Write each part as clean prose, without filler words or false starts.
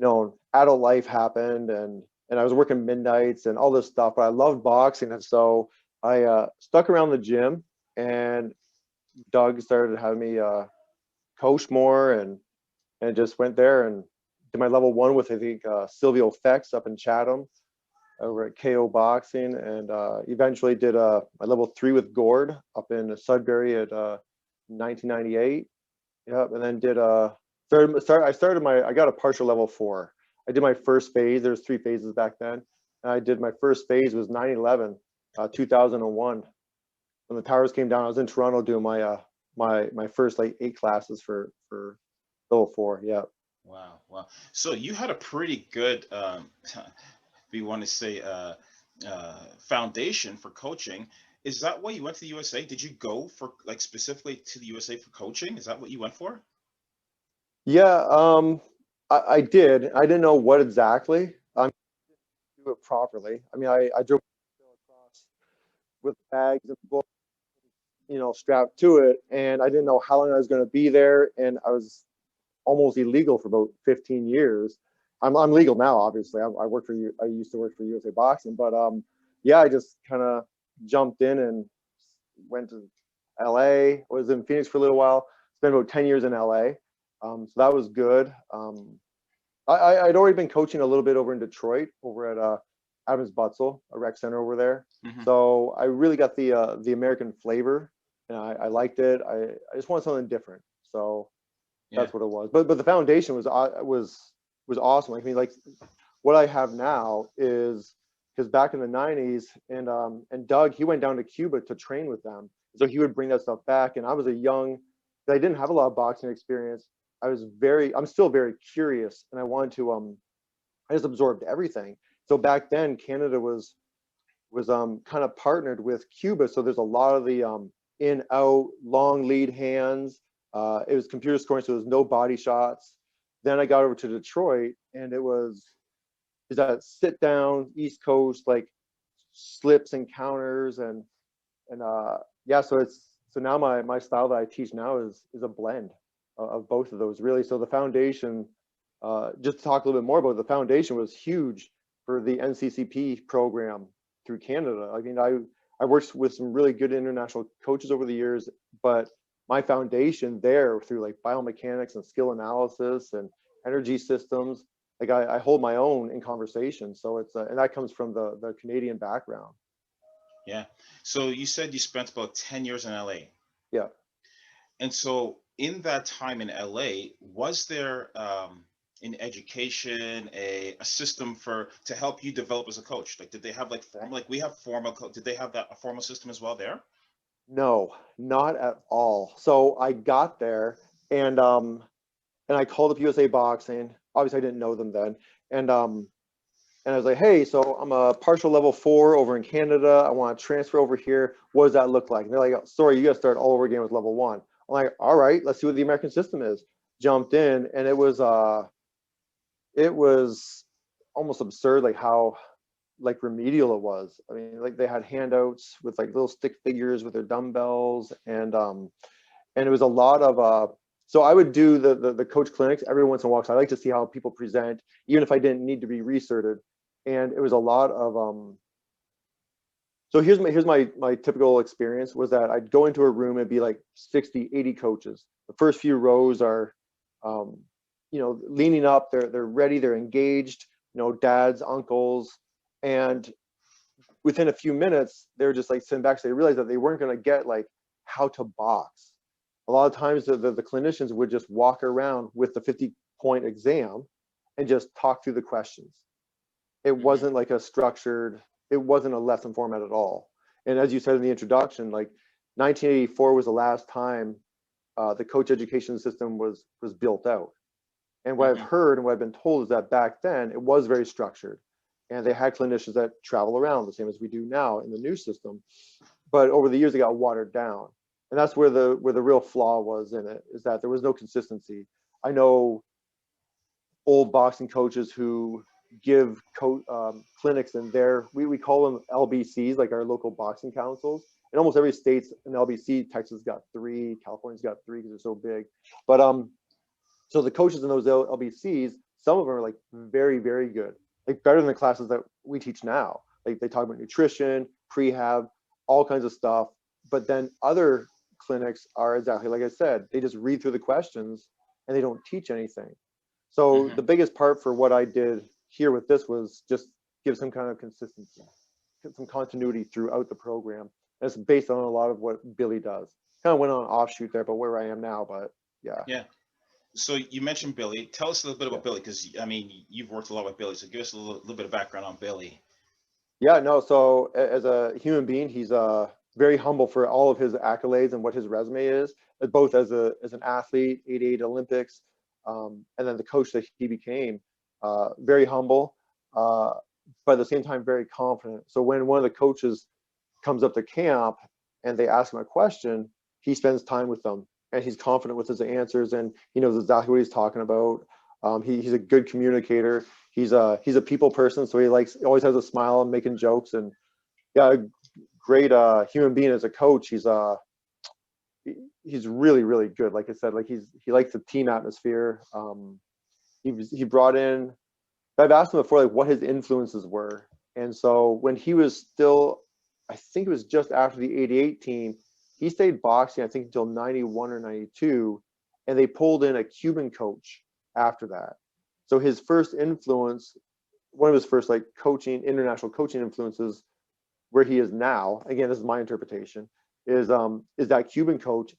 adult life happened, and I was working midnights and all this stuff, but I loved boxing. And so I stuck around the gym, and Doug started having me coach more, and just went there and did my level one with, I think, Silvio Fex up in Chatham over at KO Boxing, and eventually did my level three with Gord up in Sudbury at 1998. Yep, and then did I got a partial level four. I did my first phase. There's three phases back then, and I did my first phase was 9/11, 2001. When the towers came down, I was in Toronto doing my first like 8 classes for level four. Yeah. Wow, wow. So you had a pretty good, if you want to say, foundation for coaching. Is that why you went to the USA? Did you go for like specifically to the USA for coaching? Is that what you went for? Yeah, I did. I didn't know what exactly. Do it properly. I mean, I drove across with bags and books, strapped to it, and I didn't know how long I was going to be there, and I was almost illegal for about 15 years. I'm legal now, obviously. I work for you. I used to work for USA Boxing, but yeah, I just kind of jumped in and went to LA. Was in Phoenix for a little while. Spent about 10 years in LA, so that was good. I'd already been coaching a little bit over in Detroit, over at Adams Butzel, a rec center over there. Hmm. So I really got the American flavor, and I liked it. I just wanted something different. So Yeah. that's what it was. But the foundation was awesome. I mean, like what I have now is because back in the 90s, and Doug, he went down to Cuba to train with them. So he would bring that stuff back. And I was I didn't have a lot of boxing experience. I'm still very curious, and I wanted to I just absorbed everything. So back then Canada was kind of partnered with Cuba. So there's a lot of the in out long lead hands. It was computer scoring, so there was no body shots. Then I got over to Detroit, and is that sit down East Coast like slips and counters, and yeah. So now my style that I teach now is a blend of both of those really. So the foundation, just to talk a little bit more about it, the foundation was huge for the NCCP program through Canada. I mean, I worked with some really good international coaches over the years, but my foundation there through like biomechanics and skill analysis and energy systems, like I hold my own in conversation. So and that comes from the Canadian background. Yeah. So you said you spent about 10 years in LA. Yeah. And so in that time in LA, was there in education a system for to help you develop as a coach? Like did they have like formal like we have formal did they have that a formal system as well there? No, not at all. So I got there, and and I called up USA Boxing. Obviously, I didn't know them then, and and I was like, hey, so I'm a partial level four over in Canada. I want to transfer over here. What does that look like? And they're like, sorry, you got to start all over again with level one. I'm like, all right, let's see what the American system is. Jumped in, and it was almost absurd, like how like remedial it was. I mean, like they had handouts with like little stick figures with their dumbbells, and it was a lot of so I would do the coach clinics every once in a while. So I like to see how people present, even if I didn't need to be recerted. And it was a lot of so here's my typical experience was that I'd go into a room and be like 60, 80 coaches. The first few rows are um, leaning up, they're ready, they're engaged, dads, uncles, and within a few minutes, they're just like sitting back. So they realized that they weren't going to get like how to box. A lot of times the clinicians would just walk around with the 50-point exam and just talk through the questions. It Hmm. wasn't like it wasn't a lesson format at all. And as you said in the introduction, like 1984 was the last time the coach education system was built out. And what I've Hmm. heard and what I've been told is that back then it was very structured, and they had clinicians that travel around the same as we do now in the new system. But over the years, it got watered down, and that's where the real flaw was in it, is that there was no consistency. I know old boxing coaches who give clinics in we call them LBCs, like our local boxing councils. In almost every state's an LBC. Texas got 3, California's got 3 because they're so big. But so the coaches in those LBCs some of them are like very, very good, like better than the classes that we teach now. Like they talk about nutrition, prehab, all kinds of stuff. But then other clinics are exactly like I said, they just read through the questions and they don't teach anything. So Hmm. the biggest part for what I did here with this was just give some kind of consistency, some continuity throughout the program. And it's based on a lot of what Billy does. Kind of went on an offshoot there, but where I am now, but yeah. Yeah. So you mentioned Billy. Tell us a little bit Yeah. about Billy, because I mean, you've worked a lot with Billy. So give us a little bit of background on Billy. Yeah, no, so as a human being, he's very humble for all of his accolades and what his resume is, both as an athlete, 88 Olympics, and then the coach that he became, very humble, uh, but at the same time, very confident. So when one of the coaches comes up to camp and they ask him a question, he spends time with them and he's confident with his answers and he knows exactly what he's talking about. He's a good communicator. He's a people person, so he always has a smile and making jokes and yeah, a great human being as a coach. He's really really good. Like I said, like he likes the team atmosphere. He brought in. I've asked him before like what his influences were, and so when he was still, I think it was just after the '88 team, he stayed boxing I think until '91 or '92, and they pulled in a Cuban coach after that. So his first influence, one of his first like coaching international coaching influences where he is now, again this is my interpretation, is that Cuban coach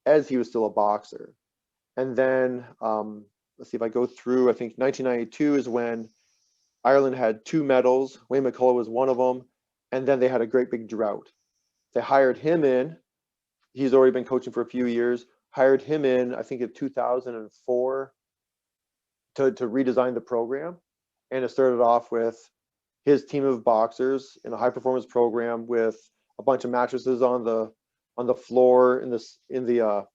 as he was still a boxer. And then let's see if I go through, I think 1992 is when Ireland had two medals. Wayne McCullough was one of them. And then they had a great big drought. They hired him in. He's already been coaching for a few years. Hired him in, I think in 2004 to redesign the program. And it started off with his team of boxers in a high performance program with a bunch of mattresses on the floor in the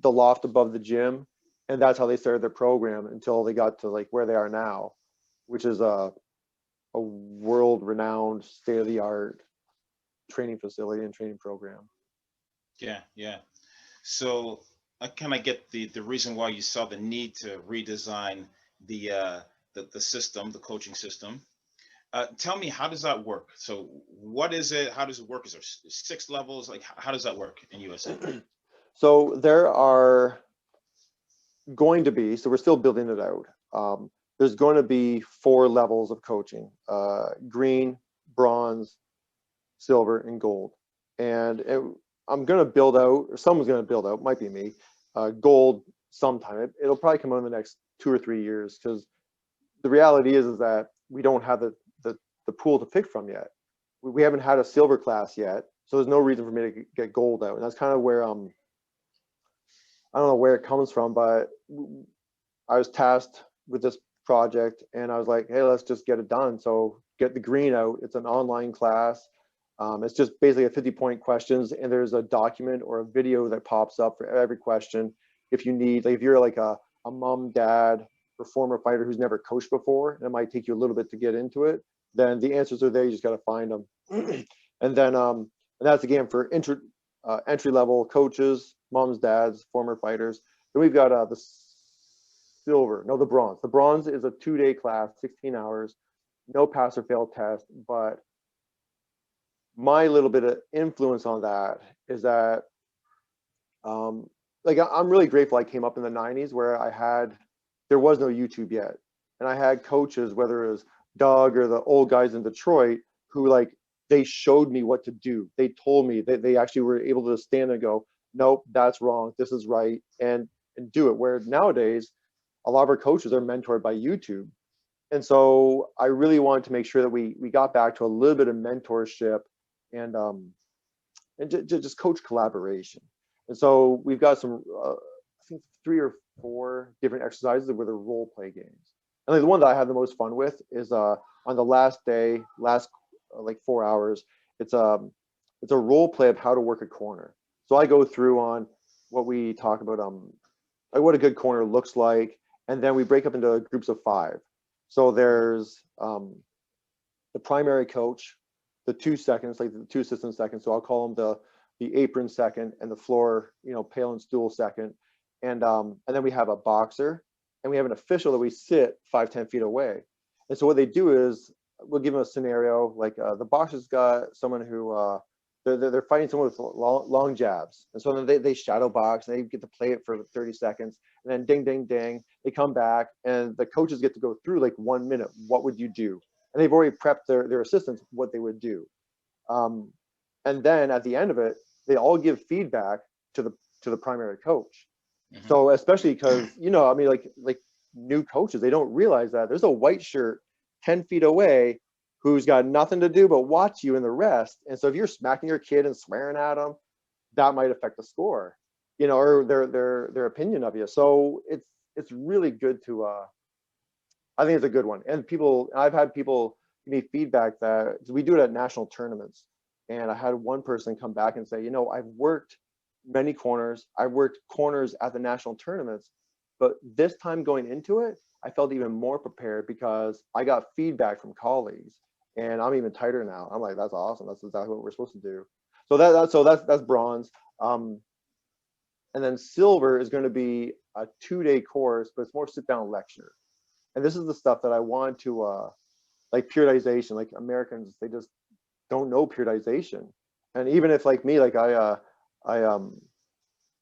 loft above the gym, and that's how they started their program until they got to like where they are now, which is a world renowned state of the art training facility and training program. Yeah, yeah. So I kind of get the reason why you saw the need to redesign the the system, the coaching system. Tell me, how does that work? So what is it? How does it work? Is there six levels? Like, how does that work in USA? So there are going to be, so we're still building it out. There's going to be four levels of coaching: green, bronze, silver, and gold. And I'm going to build out, or someone's going to build out, might be me, gold sometime. It'll probably come out in the next 2 or 3 years because the reality is that we don't have the pool to pick from yet. We haven't had a silver class yet, so there's no reason for me to get gold out. And that's kind of where I don't know where it comes from, but I was tasked with this project and I was like, hey, let's just get it done. So get the green out. It's an online class. It's just basically a 50-point questions, and there's a document or a video that pops up for every question. If you need, like if you're like a mom, dad, or former fighter who's never coached before, and it might take you a little bit to get into it, then the answers are there. You just got to find them. And that's again for entry level coaches, moms, dads, former fighters. Then we've got the silver, no, the bronze. The bronze is a 2-day class, 16 hours, no pass or fail test. But my little bit of influence on that is that, um, like, I'm really grateful I came up in the 90s where there was no YouTube yet. And I had coaches, whether it was Doug or the old guys in Detroit, who like, they showed me what to do. They told me that they actually were able to stand and go, nope, that's wrong. This is right. And do it. Where nowadays, a lot of our coaches are mentored by YouTube. And so I really wanted to make sure that we got back to a little bit of mentorship and just coach collaboration. And so we've got some, I think 3 or 4 different exercises where they're role play games. And like the one that I have the most fun with is on the last day, last like 4 hours, it's it's a role play of how to work a corner. So I go through on what we talk about, like what a good corner looks like, and then we break up into groups of 5. So there's the primary coach, the 2 seconds, like the 2 assistant seconds. So I'll call them the apron second and the floor, pail and stool second. And then we have a boxer, and we have an official that we sit 5-10 feet away. And so what they do is we'll give them a scenario like the boxer's got someone who they're fighting someone with long jabs, and so then they shadow box and they get to play it for 30 seconds, and then ding ding ding, they come back and the coaches get to go through like 1 minute, what would you do? And they've already prepped their assistants what they would do. Um, and then at the end of it, they all give feedback to the primary coach. Hmm. So especially because I mean, like new coaches, they don't realize that there's a white shirt 10 feet away who's got nothing to do but watch you and the rest. And so if you're smacking your kid and swearing at them, that might affect the score, or their opinion of you. So it's really good to I think it's a good one. And I've had people give me feedback that we do it at national tournaments. And I had one person come back and say, I've worked many corners. I've worked corners at the national tournaments, but this time going into it, I felt even more prepared because I got feedback from colleagues, and I'm even tighter now. I'm like, that's awesome. That's exactly what we're supposed to do. So that's bronze. Um, and then silver is going to be a 2-day course, but it's more sit down lecture. And this is the stuff that I want to like periodization. Like Americans, they just don't know periodization. And even if like me, like I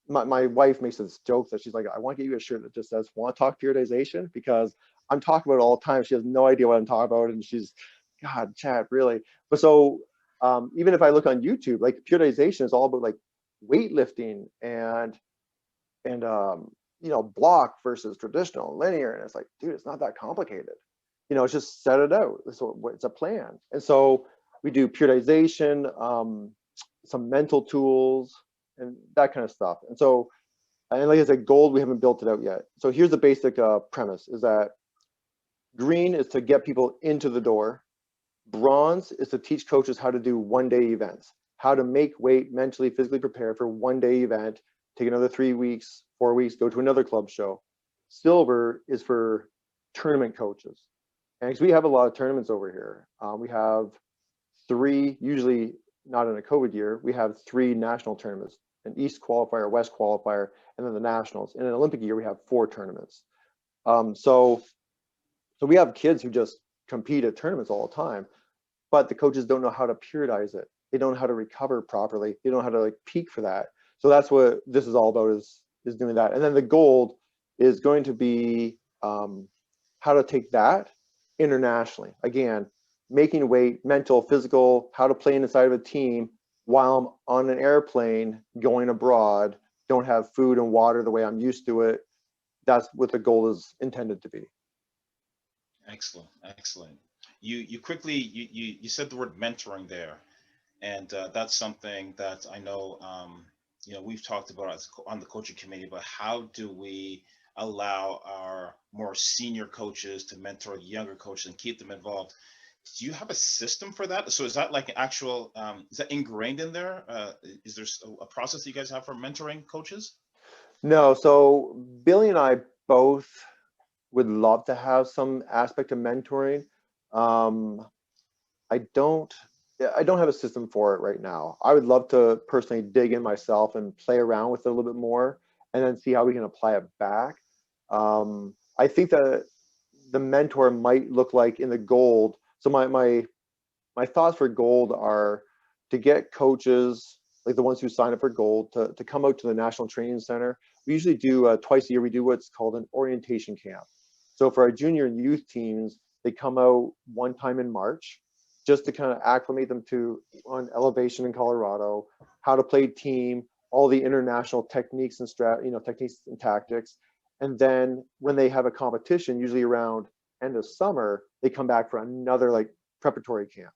my wife makes this joke that she's like, I want to get you a shirt that just says want to talk periodization, because I'm talking about it all the time. She has no idea what I'm talking about, and she's, God, Chad, really? But so even if I look on YouTube, like periodization is all about like weightlifting and block versus traditional linear, and it's like, dude, it's not that complicated. It's just set it out. It's a plan. And so we do periodization, some mental tools, and that kind of stuff. And so, and like I said, gold, we haven't built it out yet. So here's the basic premise: is that green is to get people into the door. Bronze is to teach coaches how to do 1-day events, how to make weight, mentally, physically prepare for 1-day event, take another 3 weeks, 4 weeks, go to another club show. Silver is for tournament coaches. And because we have a lot of tournaments over here, we have 3, usually not in a COVID year, we have 3 national tournaments: an East qualifier, West qualifier, and then the nationals. In an Olympic year, we have 4 tournaments. So we have kids who just compete at tournaments all the time, but the coaches don't know how to periodize it. They don't know how to recover properly. They don't know how to like peak for that. So that's what this is all about, is doing that. And then the gold is going to be how to take that internationally. Again, making weight, mental, physical, how to play inside of a team while I'm on an airplane going abroad, don't have food and water the way I'm used to it. That's what the goal is intended to be. Excellent, excellent. You quickly you said the word mentoring there, and that's something that I know we've talked about on the coaching committee. But how do we allow our more senior coaches to mentor younger coaches and keep them involved? Do you have a system for that? So is that like an actual is that ingrained in there? Is there a process that you guys have for mentoring coaches? No, so Billy and I both would love to have some aspect of mentoring. Um, I don't I don't have a system for it right now. I would love to personally dig in myself and play around with it a little bit more, and then see how we can apply it back. I think that the mentor might look like in the gold. So my thoughts for gold are to get coaches like the ones who sign up for gold to come out to the National Training Center. We usually do twice a year. We do what's called an orientation camp. So for our junior and youth teams, they come out one time in March just to kind of acclimate them to on elevation in Colorado, how to play team, all the international techniques and techniques and tactics. And then when they have a competition, usually around end of summer, they come back for another like preparatory camp.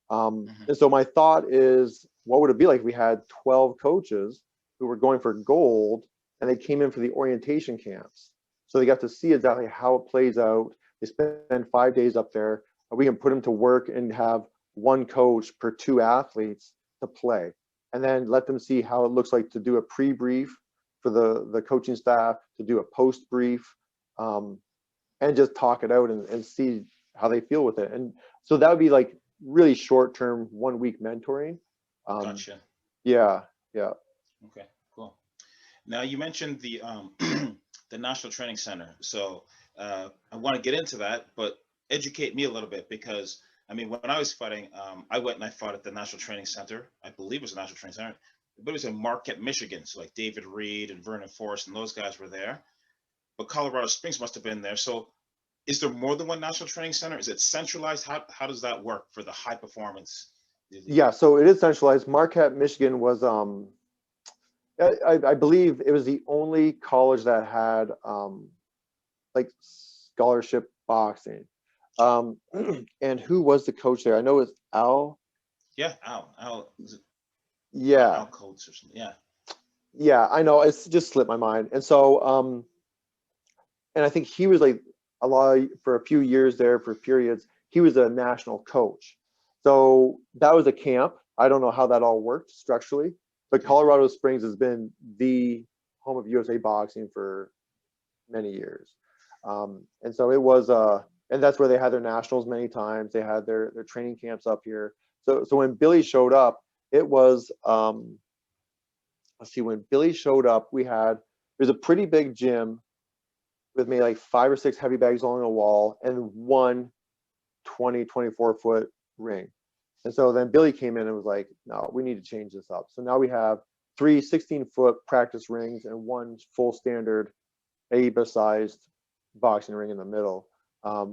Hmm. And so my thought is, what would it be like if we had 12 coaches who were going for gold and they came in for the orientation camps? So they got to see exactly how it plays out. They spend 5 days up there. We can put them to work and have one coach per 2 athletes to play, and then let them see how it looks like to do a pre-brief for the coaching staff, to do a post brief, and just talk it out and see how they feel with it. And so that would be like really short term 1 week mentoring. Um, Gotcha. yeah, yeah. Okay, cool. Now you mentioned the The National Training Center. So I want to get into that, but educate me a little bit because I mean, when I was fighting, I went and I fought at the National Training Center. I believe it was the National Training Center, but it was in Marquette, Michigan. So like David Reed and Vernon Forrest and those guys were there. But Colorado Springs must have been there. So is there more than one National Training Center? Is it centralized? How does that work for the high performance? Yeah, so it is centralized. Marquette, Michigan was I believe it was the only college that had like scholarship boxing. And who was the coach there? I know it was Al. Yeah, Al, is it Yeah, Al Coates or something? Yeah. yeah, I know. It's just slipped my mind. And so, and I think he was like for a few years there for periods. He was a national coach. So that was a camp. I don't know how that all worked structurally, but Okay. Colorado Springs has been the home of USA boxing for many years. And so it was, and that's where they had their nationals many times. They had their training camps up here. So when Billy showed up, it was, let's see, when Billy showed up, there's a pretty big gym with maybe like 5 or 6 heavy bags along a wall and one 24 foot ring. And so then Billy came in and was like, no, we need to change this up. So now we have 3 16-foot practice rings and one full standard ABA-sized boxing ring in the middle,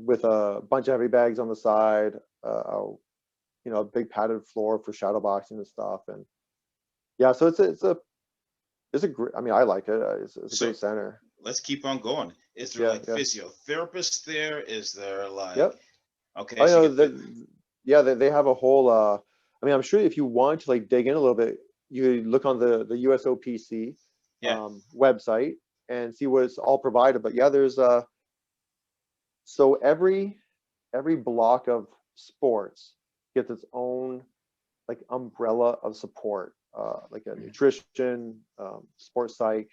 with a bunch of heavy bags on the side, a big padded floor for shadow boxing and stuff. And yeah, so it's a great, I mean, I like it. It's a So great center. let's keep on going. Is there Yeah, like yeah. physiotherapists there? Is there like, Yep. okay, I so you know get fit. that. Yeah, they have a whole. I mean, I'm sure if you want to like dig in a little bit, you look on the USOPC Yeah. website and see what it's all provided. But yeah, there's so every block of sports gets its own like umbrella of support, like a Mhm. nutrition, sports psych,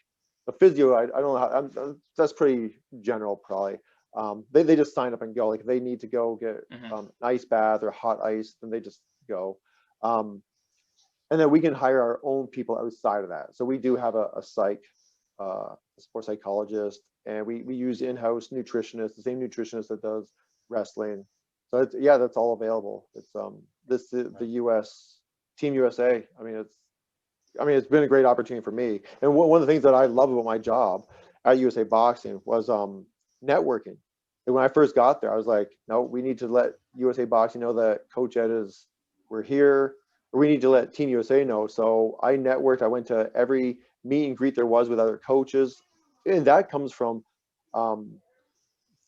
a physio. I don't know how. That's pretty general, probably. They just sign up and go. Like if they need to go get Mhm. an ice bath or hot ice, then they just go. Um, and then we can hire our own people outside of that. So we do have a psych, a sports psychologist, and we use in-house nutritionists, the same nutritionist that does wrestling. So yeah, that's all available. It's the Right. U.S. Team USA. It's been a great opportunity for me. And one of the things that I love about my job at USA Boxing was networking. And when I first got there, I was like, no, we need to let USA Boxing know that Coach Ed we're here, or we need to let Team USA know. So I networked. I went to every meet and greet there was with other coaches, and that comes um,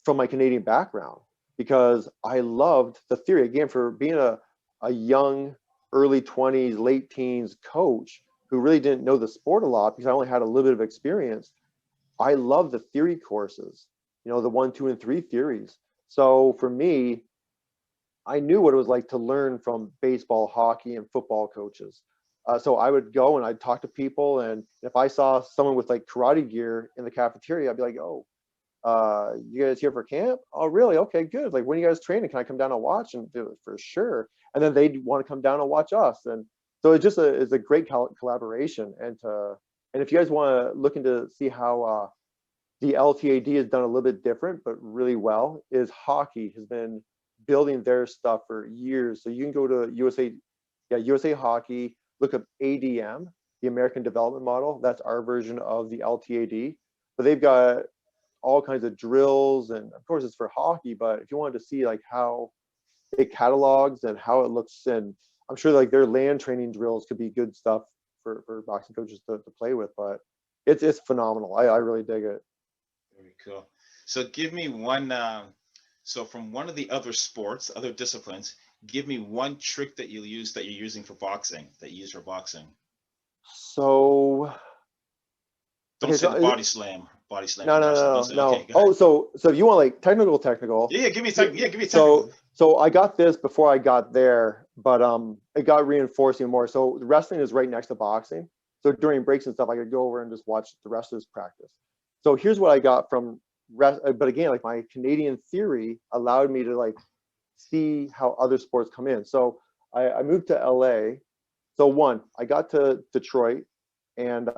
from my Canadian background because I loved the theory. Again, for being a young, early 20s, late teens coach who really didn't know the sport a lot because I only had a little bit of experience, I love the theory courses, the 1, 2, and 3 theories. So for me, I knew what it was like to learn from baseball, hockey, and football coaches. So I would go and I'd talk to people, and if I saw someone with like karate gear in the cafeteria, I'd be like, "Oh, you guys here for camp? Oh, really? Okay, good. Like, when you guys training? Can I come down and watch?" And do it for sure. And then they'd want to come down and watch us. And so it's a great collaboration. And if you guys want to look into see how the LTAD has done a little bit different, but really well, is hockey has been building their stuff for years. So you can go to USA Hockey, look up ADM, the American Development Model. That's our version of the LTAD. But they've got all kinds of drills, and of course it's for hockey, but if you wanted to see like how it catalogs and how it looks, and I'm sure like their land training drills could be good stuff for boxing coaches to play with. But it's phenomenal. I really dig it. Very cool. So give me one. So from one of the other sports, other disciplines, give me one trick that you use that you're using for boxing, that you use for boxing. So Don't okay, say so the body slam no, from no, wrestling. Don't no, say. Okay, no. go Oh, ahead. so if you want like technical, Yeah, yeah. Give me a th- tech. Yeah, give me a technical. so I got this before I got there, but it got reinforced even more. So wrestling is right next to boxing. So during breaks and stuff, I could go over and just watch the wrestlers practice. So here's what I got from but again, like my Canadian theory allowed me to like see how other sports come in. So I moved to LA. So I got to Detroit, and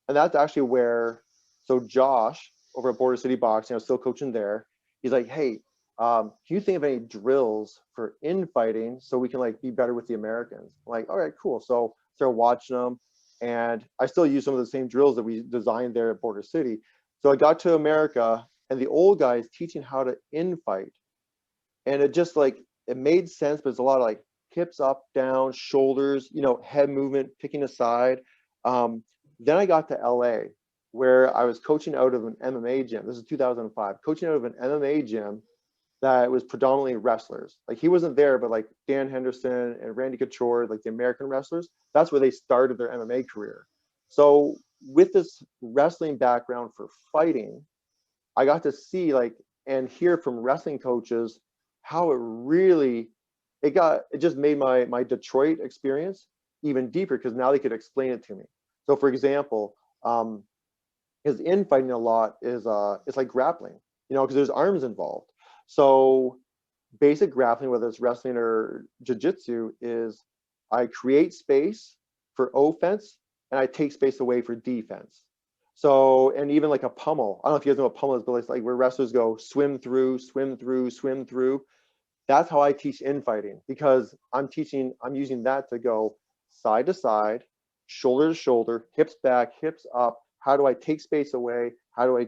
that's actually where so Josh over at Border City Boxing. I was still coaching there. He's like, hey, can you think of any drills for infighting so we can like be better with the Americans? I'm like, all right, cool. So started watching them, and I still use some of the same drills that we designed there at Border City. So I got to America, and the old guys teaching how to infight, and it just like it made sense, but it's a lot of like hips up, down, shoulders, head movement, picking a side. Then I got to LA, where I was coaching out of an MMA gym. This is 2005, coaching out of an MMA gym that was predominantly wrestlers. Like he wasn't there, but like Dan Henderson and Randy Couture, like the American wrestlers, that's where they started their MMA career. So with this wrestling background for fighting, I got to see like and hear from wrestling coaches how it just made my Detroit experience even deeper because now they could explain it to me. So for example, because infighting a lot is it's like grappling, because there's arms involved. So basic grappling, whether it's wrestling or jiu-jitsu, is I create space for offense and I take space away for defense. So, and even like a pummel, I don't know if you guys know what pummel is, but it's like where wrestlers go swim through, swim through, swim through. That's how I teach infighting because I'm using that to go side to side, shoulder to shoulder, hips back, hips up. How do I take space away? How do I,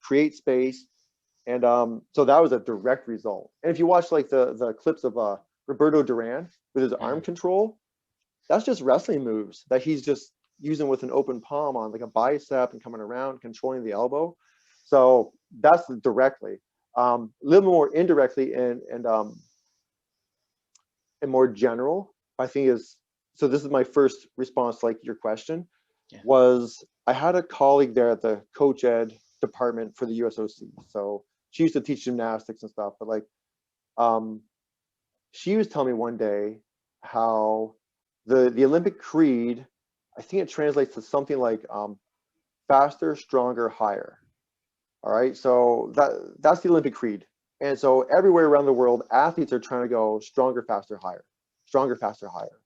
create space? And so that was a direct result. And if you watch like the clips of Roberto Duran with his arm control, that's just wrestling moves that he's just using with an open palm on like a bicep and coming around, controlling the elbow. So that's directly. A little more indirectly and more general, I think is, so this is my first response to like your question, was I had a colleague there at the coach ed department for the USOC. So she used to teach gymnastics and stuff, but like she was telling me one day how the Olympic creed, I think it translates to something like faster, stronger, higher. All right, so that's the Olympic creed. And so everywhere around the world, athletes are trying to go stronger, faster, higher, stronger, faster, higher.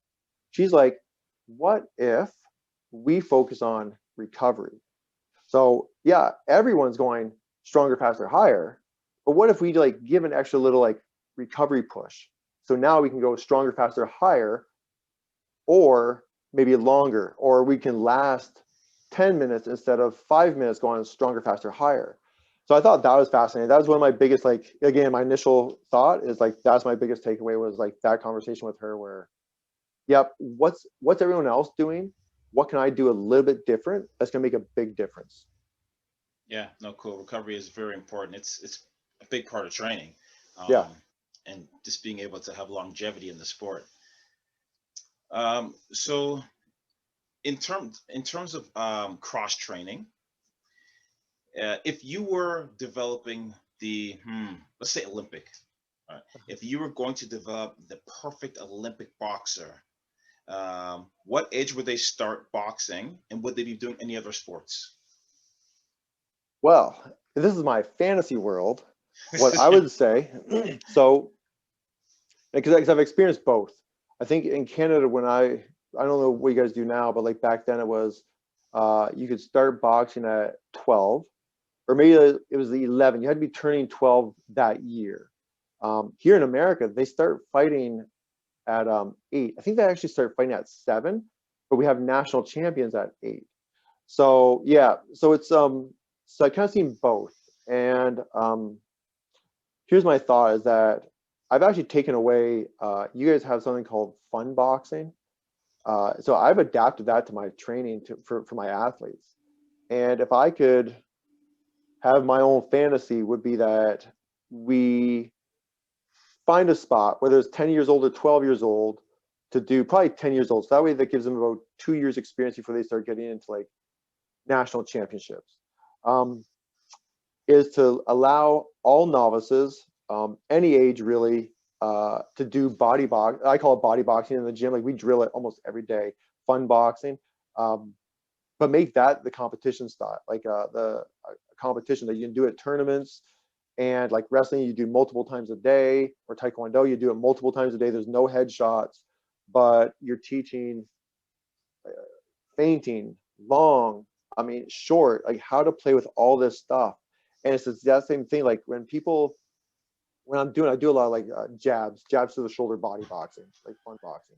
She's like, what if we focus on recovery? So yeah, everyone's going stronger, faster, higher. But what if we like give an extra little like recovery push? So now we can go stronger, faster, higher, or maybe longer, or we can last 10 minutes instead of 5 minutes going stronger, faster, higher. So I thought that was fascinating. That was one of my biggest, like, again, my initial thought is like, that's my biggest takeaway was like that conversation with her where, yep, what's everyone else doing? What can I do a little bit different that's going to make a big difference? Yeah, no, cool. Recovery is very important. It's a big part of training, Yeah. and just being able to have longevity in the sport. So in terms of cross training, if you were developing the let's say Olympic, if you were going to develop the perfect Olympic boxer, what age would they start boxing, and would they be doing any other sports? Well, this is my fantasy world. What I would say, so because I've experienced both. I think in Canada when I don't know what you guys do now, but like back then it was you could start boxing at 12, or maybe it was the 11. You had to be turning 12 that year. Here in America, they start fighting at 8. I think they actually start fighting at 7, but we have national champions at 8. So yeah, so it's so I kind of seen both. And here's my thought is that I've actually taken away, you guys have something called fun boxing. So I've adapted that to my training for my athletes. And if I could have my own fantasy would be that we find a spot, whether it's 10 years old or 12 years old, to do probably 10 years old. So that way that gives them about 2 years experience before they start getting into like national championships. Is to allow all novices, any age really, to do body box. I call it body boxing in the gym. Like we drill it almost every day, fun boxing, but make that the competition style, like the competition that you can do at tournaments. And like wrestling, you do multiple times a day, or Taekwondo, you do it multiple times a day. There's no headshots, but you're teaching feinting, long, I mean, short, like how to play with all this stuff. And it's the exact same thing. Like when I do a lot of like jabs to the shoulder body boxing, like fun boxing.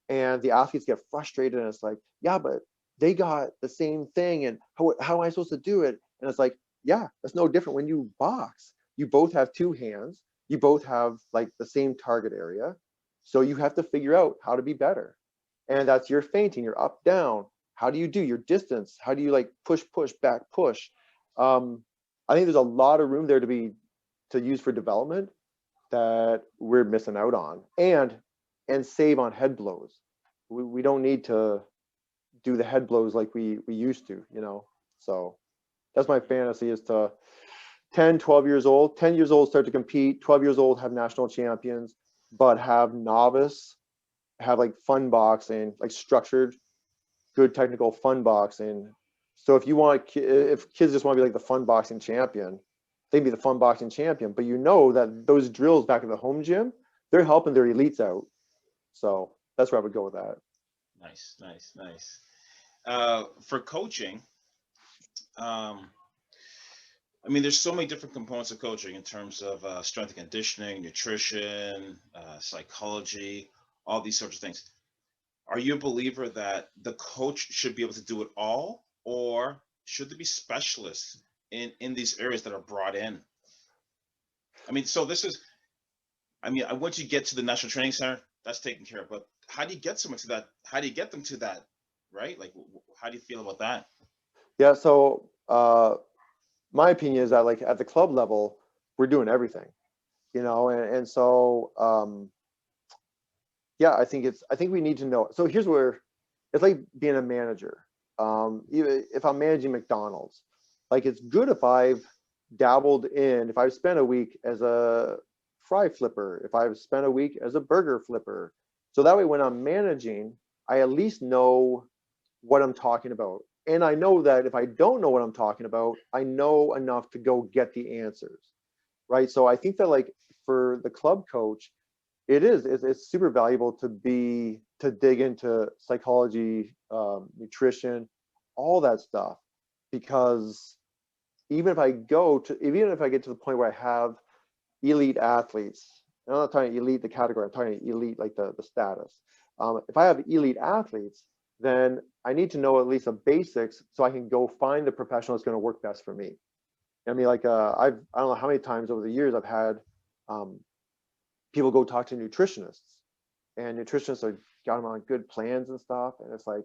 And the athletes get frustrated and it's like, yeah, but they got the same thing. And how am I supposed to do it? And it's like, yeah, that's no different when you box. You both have two hands. You both have like the same target area. So you have to figure out how to be better. And that's your feinting, your up, down. How do you do your distance? How do you like push, push, back, push? I think there's a lot of room there to use for development that we're missing out on, and save on head blows. We don't need to do the head blows like we used to, you know. So that's my fantasy, is to 10, 12 years old, 10 years old start to compete, 12 years old have national champions, but have novice, have like fun boxing, like structured, good technical fun boxing. So if kids just want to be like the fun boxing champion, they can be the fun boxing champion. But you know that those drills back in the home gym, they're helping their elites out. So that's where I would go with that. Nice, nice, nice. For coaching, um, I mean, there's so many different components of coaching in terms of strength and conditioning, nutrition, psychology, all these sorts of things. Are you a believer that the coach should be able to do it all, or should there be specialists in these areas that are brought in? I mean, so this is, I mean, once you get to the National Training Center, that's taken care of. But how do you get someone to that? How do you get them to that? Right? Like, how do you feel about that? Yeah. So my opinion is that like at the club level, we're doing everything, you know, and so yeah, I think we need to know. So here's where it's like being a manager. Even if I'm managing McDonald's, like it's good if I've dabbled in, if I've spent a week as a fry flipper, if I've spent a week as a burger flipper. So that way when I'm managing, I at least know what I'm talking about. And I know that if I don't know what I'm talking about, I know enough to go get the answers. Right. So I think that like for the club coach, it's super valuable to dig into psychology, nutrition, all that stuff, because even if I get to the point where I have elite athletes, and I'm not talking elite the category, I'm talking elite like the status. If I have elite athletes, then I need to know at least the basics so I can go find the professional that's going to work best for me. I mean, like I don't know how many times over the years I've had um, people go talk to nutritionists, and nutritionists are got them on good plans and stuff, and it's like,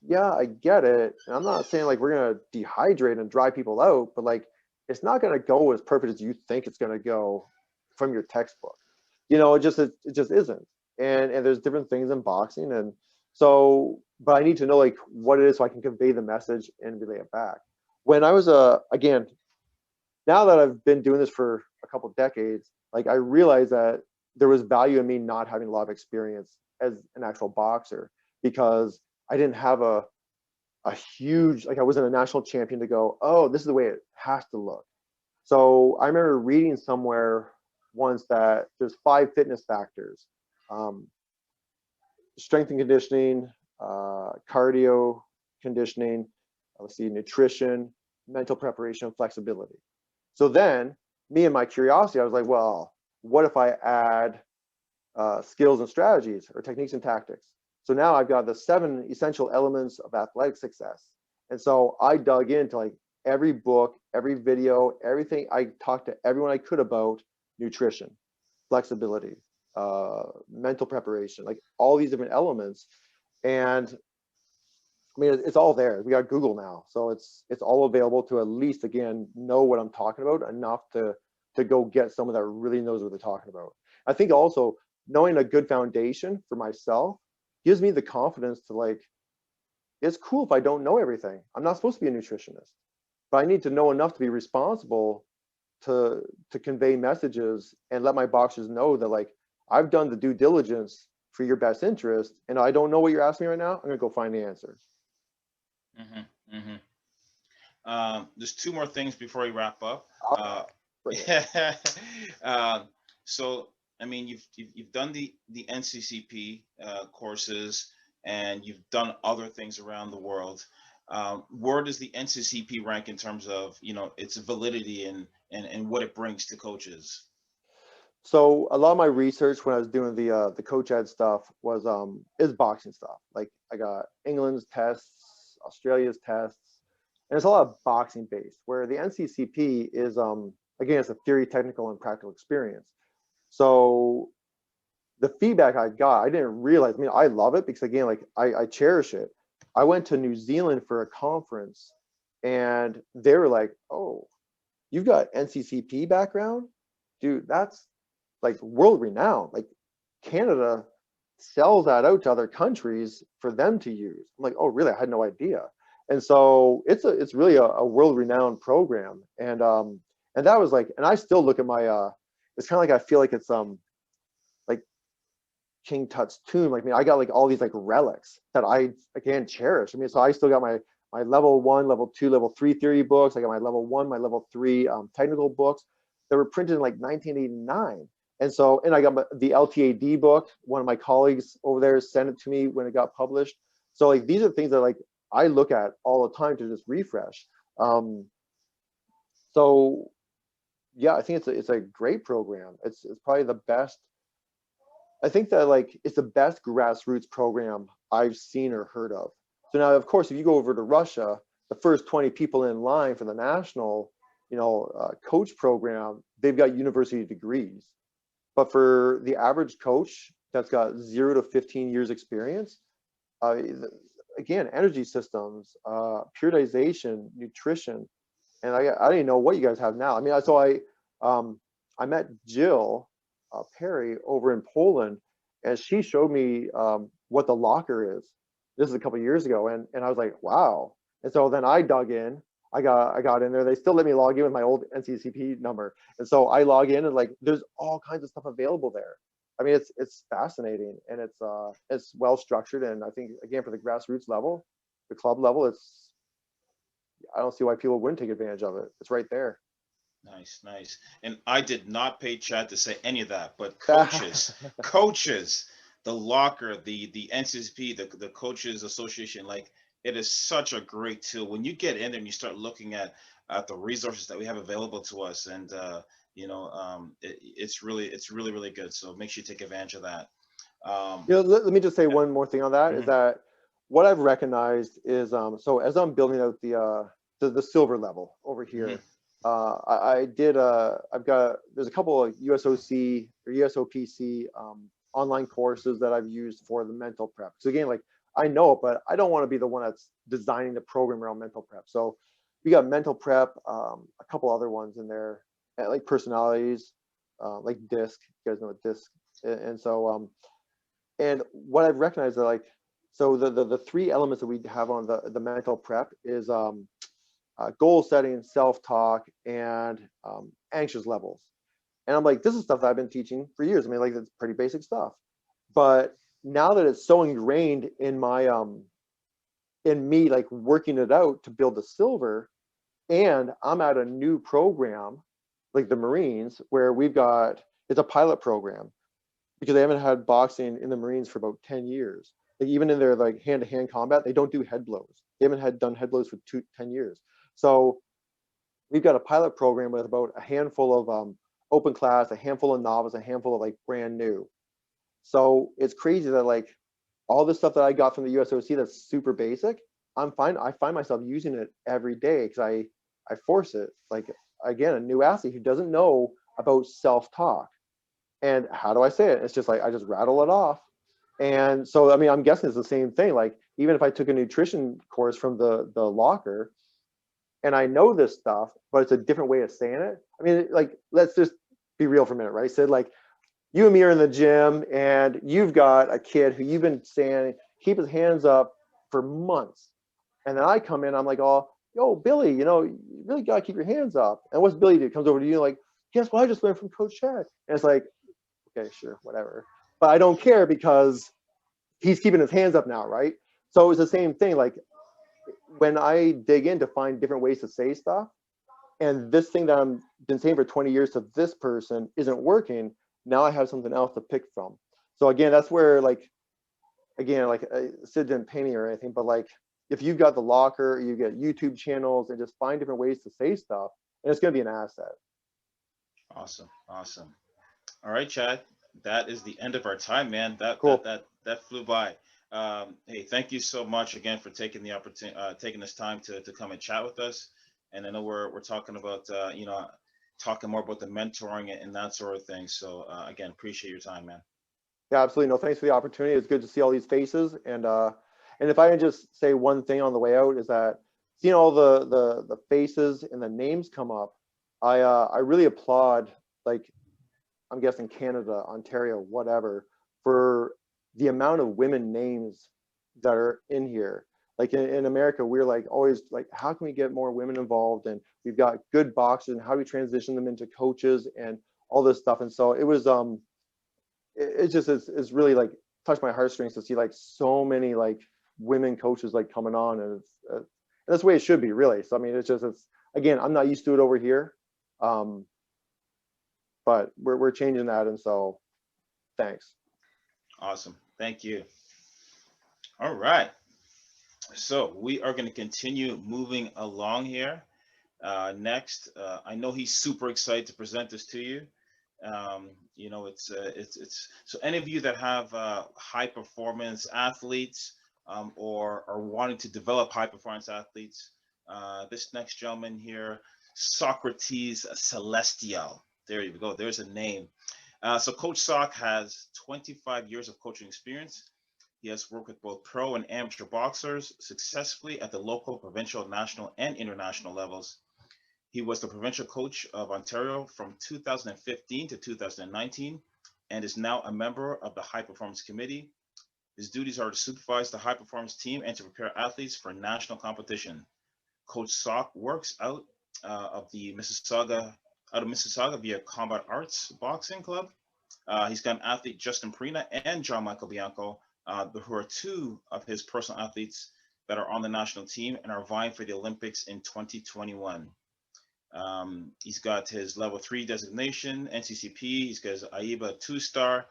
yeah, I get it, and I'm not saying like we're gonna dehydrate and dry people out, but like it's not gonna go as perfect as you think it's gonna go from your textbook. You know, it just isn't. And there's different things in boxing, and so but I need to know like what it is so I can convey the message and relay it back. When I was again, now that I've been doing this for a couple of decades, like I realized that there was value in me not having a lot of experience as an actual boxer, because I didn't have a huge, like I wasn't a national champion to go, oh, this is the way it has to look. So I remember reading somewhere once that there's 5 fitness factors: um, strength and conditioning, cardio conditioning, let's see, nutrition, mental preparation, and flexibility. So then, me and my curiosity, I was like, well, what if I add skills and strategies, or techniques and tactics? So now I've got the 7 essential elements of athletic success. And so I dug into like every book, every video, everything. I talked to everyone I could about nutrition, flexibility, mental preparation, like all these different elements. And I mean, it's all there. We got Google now, so it's all available to at least again know what I'm talking about enough to go get someone that really knows what they're talking about. I think also knowing a good foundation for myself gives me the confidence to like, it's cool if I don't know everything. I'm not supposed to be a nutritionist, but I need to know enough to be responsible to convey messages and let my boxers know that like I've done the due diligence for your best interest, and I don't know what you're asking me right now. I'm gonna go find the answers. Hmm. Hmm. There's 2 more things before we wrap up. All right, bring it. um, so, I mean, you've done the NCCP courses, and you've done other things around the world. Where does the NCCP rank in terms of, its validity and what it brings to coaches? So a lot of my research when I was doing the coach ed stuff was is boxing stuff. Like I got England's tests, Australia's tests, and it's a lot of boxing based. Where the NCCP is again, it's a theory, technical, and practical experience. So the feedback I got, I didn't realize. I mean, I love it because again, like I cherish it. I went to New Zealand for a conference, and they were like, "Oh, you've got NCCP background, dude. That's like world renowned. Like Canada sells that out to other countries for them to use." I'm like, "Oh, really? I had no idea." And so it's really a world renowned program, and that was like, and I still look at my it's kind of like I feel like it's like King Tut's tomb. Like, I mean, I got like all these like relics that I again cherish. I mean, so I still got my level 1, level 2, level 3 theory books. I got my level 1, my level 3 technical books that were printed in like 1989. And so, and I got the LTAD book. One of my colleagues over there sent it to me when it got published. So like these are things that like I look at all the time to just refresh. Um, so yeah, I think it's a great program. It's probably the best. I think that like it's the best grassroots program I've seen or heard of. So now, of course, if you go over to Russia, the first 20 people in line for the national, coach program, they've got university degrees. But for the average coach that's got 0 to 15 years experience, uh, again, energy systems, periodization, nutrition, and I didn't know what you guys have now. I mean, I met Jill Perry over in Poland, and she showed me what the locker is. This is a couple of years ago, and I was like, wow. And so then I dug in. I got in there. They still let me log in with my old NCCP number, and so I log in and like there's all kinds of stuff available there. I mean, it's fascinating and it's well structured, and I think again for the grassroots level, the club level, it's I don't see why people wouldn't take advantage of it. It's right there. Nice, nice. And I did not pay Chad to say any of that, but coaches, the locker, the NCSP, the coaches association, like it is such a great tool. When you get in there and you start looking at the resources that we have available to us, and it's really really good. So make sure you take advantage of that. Let me just say one more thing on that is Mhm, that what I've recognized is so as I'm building out the silver level over mhm. here, I've got there's a couple of USOC or USOPC online courses that I've used for the mental prep. So again, like I know it, but I don't want to be the one that's designing the program around mental prep. So we got mental prep, a couple other ones in there, like personalities, like DISC. You guys know what DISC, and so and what I've recognized that like so the three elements that we have on the mental prep is goal setting, self-talk, and anxious levels. And I'm like, this is stuff that I've been teaching for years. I mean, like it's pretty basic stuff. But now that it's so ingrained in my in me like working it out to build the silver, and I'm at a new program like the Marines where we've got it's a pilot program because they haven't had boxing in the Marines for about 10 years. Like even in their like hand-to-hand combat, they don't do head blows. They haven't had done head blows for 10 years. So we've got a pilot program with about a handful of open class, a handful of novice, a handful of like brand new. So it's crazy that like all the stuff that I got from the USOC that's super basic, I find myself using it every day because I force it. Like again, a new athlete who doesn't know about self-talk. And how do I say it? It's just like I just rattle it off. And so I mean, I'm guessing it's the same thing. Like even if I took a nutrition course from the locker and I know this stuff, but it's a different way of saying it. I mean, like let's just be real for a minute, right? Sid, like you and me are in the gym and you've got a kid who you've been saying keep his hands up for months. And then I come in, I'm like, oh, yo, Billy, you really got to keep your hands up. And what's Billy do? Comes over to you like, guess what? I just learned from Coach Chad. And it's like, okay, sure, whatever. But I don't care because he's keeping his hands up now, right? So it's the same thing. Like when I dig in to find different ways to say stuff, and this thing that I've been saying for 20 years to this person isn't working, now I have something else to pick from. So again, that's where like again, like Sid didn't pay me or anything, but like if you've got the locker, you get YouTube channels, and just find different ways to say stuff, and it's going to be an asset. Awesome. Awesome. All right, Chad. That is the end of our time, man. Cool. That flew by. Hey, thank you so much again for taking the opportunity, taking this time to come and chat with us. And I know we're talking about talking more about the mentoring and that sort of thing. So again, appreciate your time, man. Yeah, absolutely. No, thanks for the opportunity. It's good to see all these faces. And if I can just say one thing on the way out is that seeing all the faces and the names come up, I really applaud, like, I'm guessing Canada, Ontario, whatever, for the amount of women names that are in here. Like in America, we're like always like, how can we get more women involved? And we've got good boxers, and how do we transition them into coaches and all this stuff? And so it was it's just it's really like touched my heartstrings to see like so many like women coaches like coming on, and it's and that's the way it should be, really. So I mean, it's again, I'm not used to it over here, but we're changing that, and so thanks. Awesome. Thank you. All right. So we are going to continue moving along here. Next, I know he's super excited to present this to you. It's so any of you that have high performance athletes or are wanting to develop high performance athletes, this next gentleman here, Socrates Celestial. There you go. There's a name. So Coach Sock has 25 years of coaching experience. He has worked with both pro and amateur boxers successfully at the local, provincial, national, and international levels. He was the provincial coach of Ontario from 2015 to 2019 and is now a member of the High Performance Committee. His duties are to supervise the high performance team and to prepare athletes for national competition. Coach Sock works out of Mississauga via Combat Arts Boxing Club. He's got an athlete, Justin Perina and John Michael Bianco, who are two of his personal athletes that are on the national team and are vying for the Olympics in 2021. He's got his level 3 designation, NCCP. He's got his AIBA 2-star,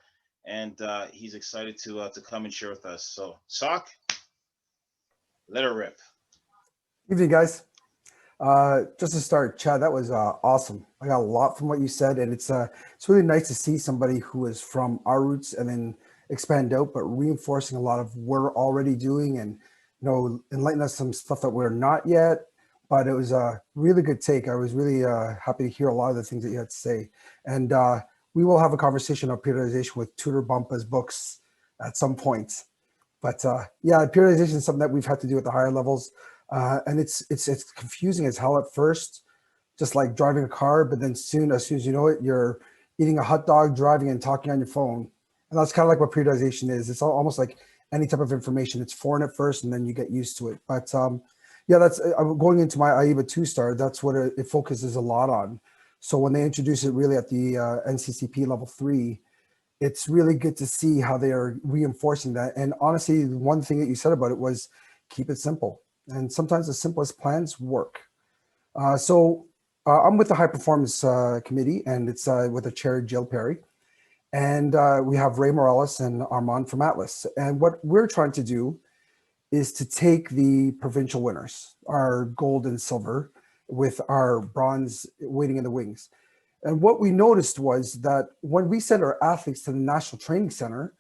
and he's excited to come and share with us. So, Sock, let her rip. Evening, guys. Just to start, Chad, that was awesome. I got a lot from what you said, and it's really nice to see somebody who is from our roots and then expand out, but reinforcing a lot of what we're already doing, and enlighten us some stuff that we're not yet. But it was a really good take. I was really happy to hear a lot of the things that you had to say, and we will have a conversation on periodization with Tudor Bumpa's books at some point. But yeah, periodization is something that we've had to do at the higher levels. And it's confusing as hell at first, just like driving a car, but then as soon as you know it, you're eating a hot dog, driving and talking on your phone. And that's kind of like what periodization is. It's almost like any type of information. It's foreign at first, and then you get used to it. But yeah, that's going into my AIBA 2-star. That's what it focuses a lot on. So when they introduce it really at the NCCP level 3, it's really good to see how they are reinforcing that. And honestly, one thing that you said about it was keep it simple. And sometimes the simplest plans work. So I'm with the High Performance Committee, and it's with the chair, Jill Perry. And we have Ray Morales and Armand from Atlas. And what we're trying to do is to take the provincial winners, our gold and silver, with our bronze waiting in the wings. And what we noticed was that when we send our athletes to the National Training Center,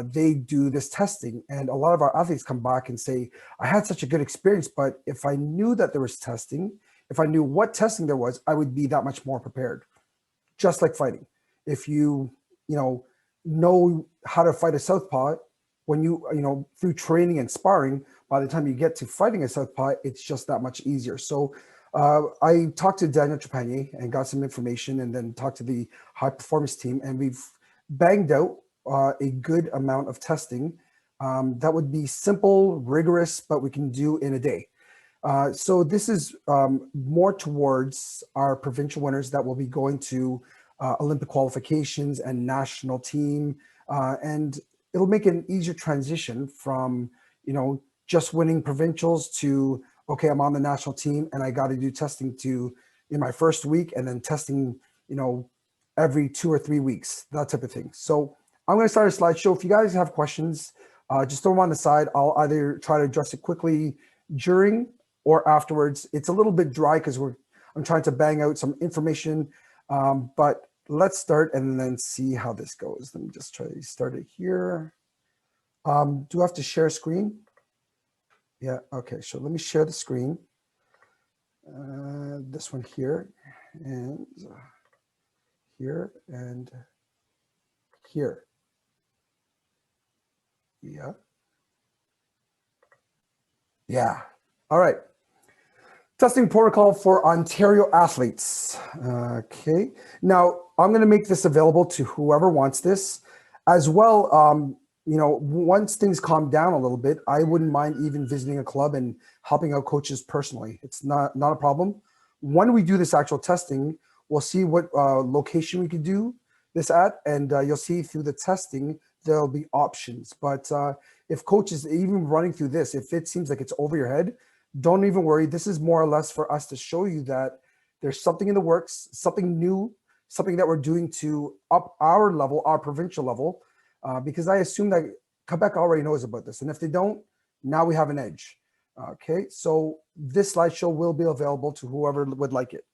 they do this testing, and a lot of our athletes come back and say, I had such a good experience, but if I knew that there was testing, if I knew what testing there was, I would be that much more prepared. Just like fighting. If you know how to fight a southpaw, when through training and sparring, by the time you get to fighting a southpaw, it's just that much easier. So I talked to Daniel Trepanier and got some information, and then talked to the high performance team, and we've banged out a good amount of testing that would be simple, rigorous, but we can do in a day. So this is more towards our provincial winners that will be going to Olympic qualifications and national team, and it'll make an easier transition from just winning provincials to, okay, I'm on the national team and I got to do testing in my first week, and then testing every 2 or 3 weeks, that type of thing. So I'm going to start a slideshow. If you guys have questions, Just throw them on the side. I'll either try to address it quickly during or afterwards. It's a little bit dry because I'm trying to bang out some information, but let's start and then see how this goes. Let me just try to start it here. Do I have to share screen? Yeah, okay, so let me share the screen. This one here, and here, and here. Yeah. Yeah. All right. Testing protocol for Ontario athletes. Okay. Now, I'm going to make this available to whoever wants this as well. You know, once things calm down a little bit, I wouldn't mind even visiting a club and helping out coaches personally. It's not a problem. When we do this actual testing, we'll see what location we could do this at, and you'll see through the testing, there'll be options. But if coaches, even running through this, if it seems like it's over your head, don't even worry. This is more or less for us to show you that there's something in the works, something new, something that we're doing to up our level, our provincial level, because I assume that Quebec already knows about this. And if they don't, now we have an edge. Okay, so this slideshow will be available to whoever would like it.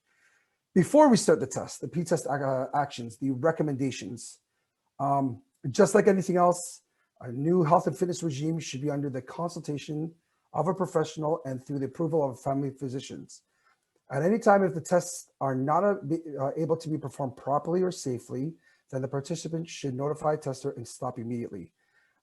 Before we start the test, the P-test actions, the recommendations, just like anything else, a new health and fitness regime should be under the consultation of a professional and through the approval of family physicians. At any time, if the tests are not able to be performed properly or safely, then the participant should notify a tester and stop immediately.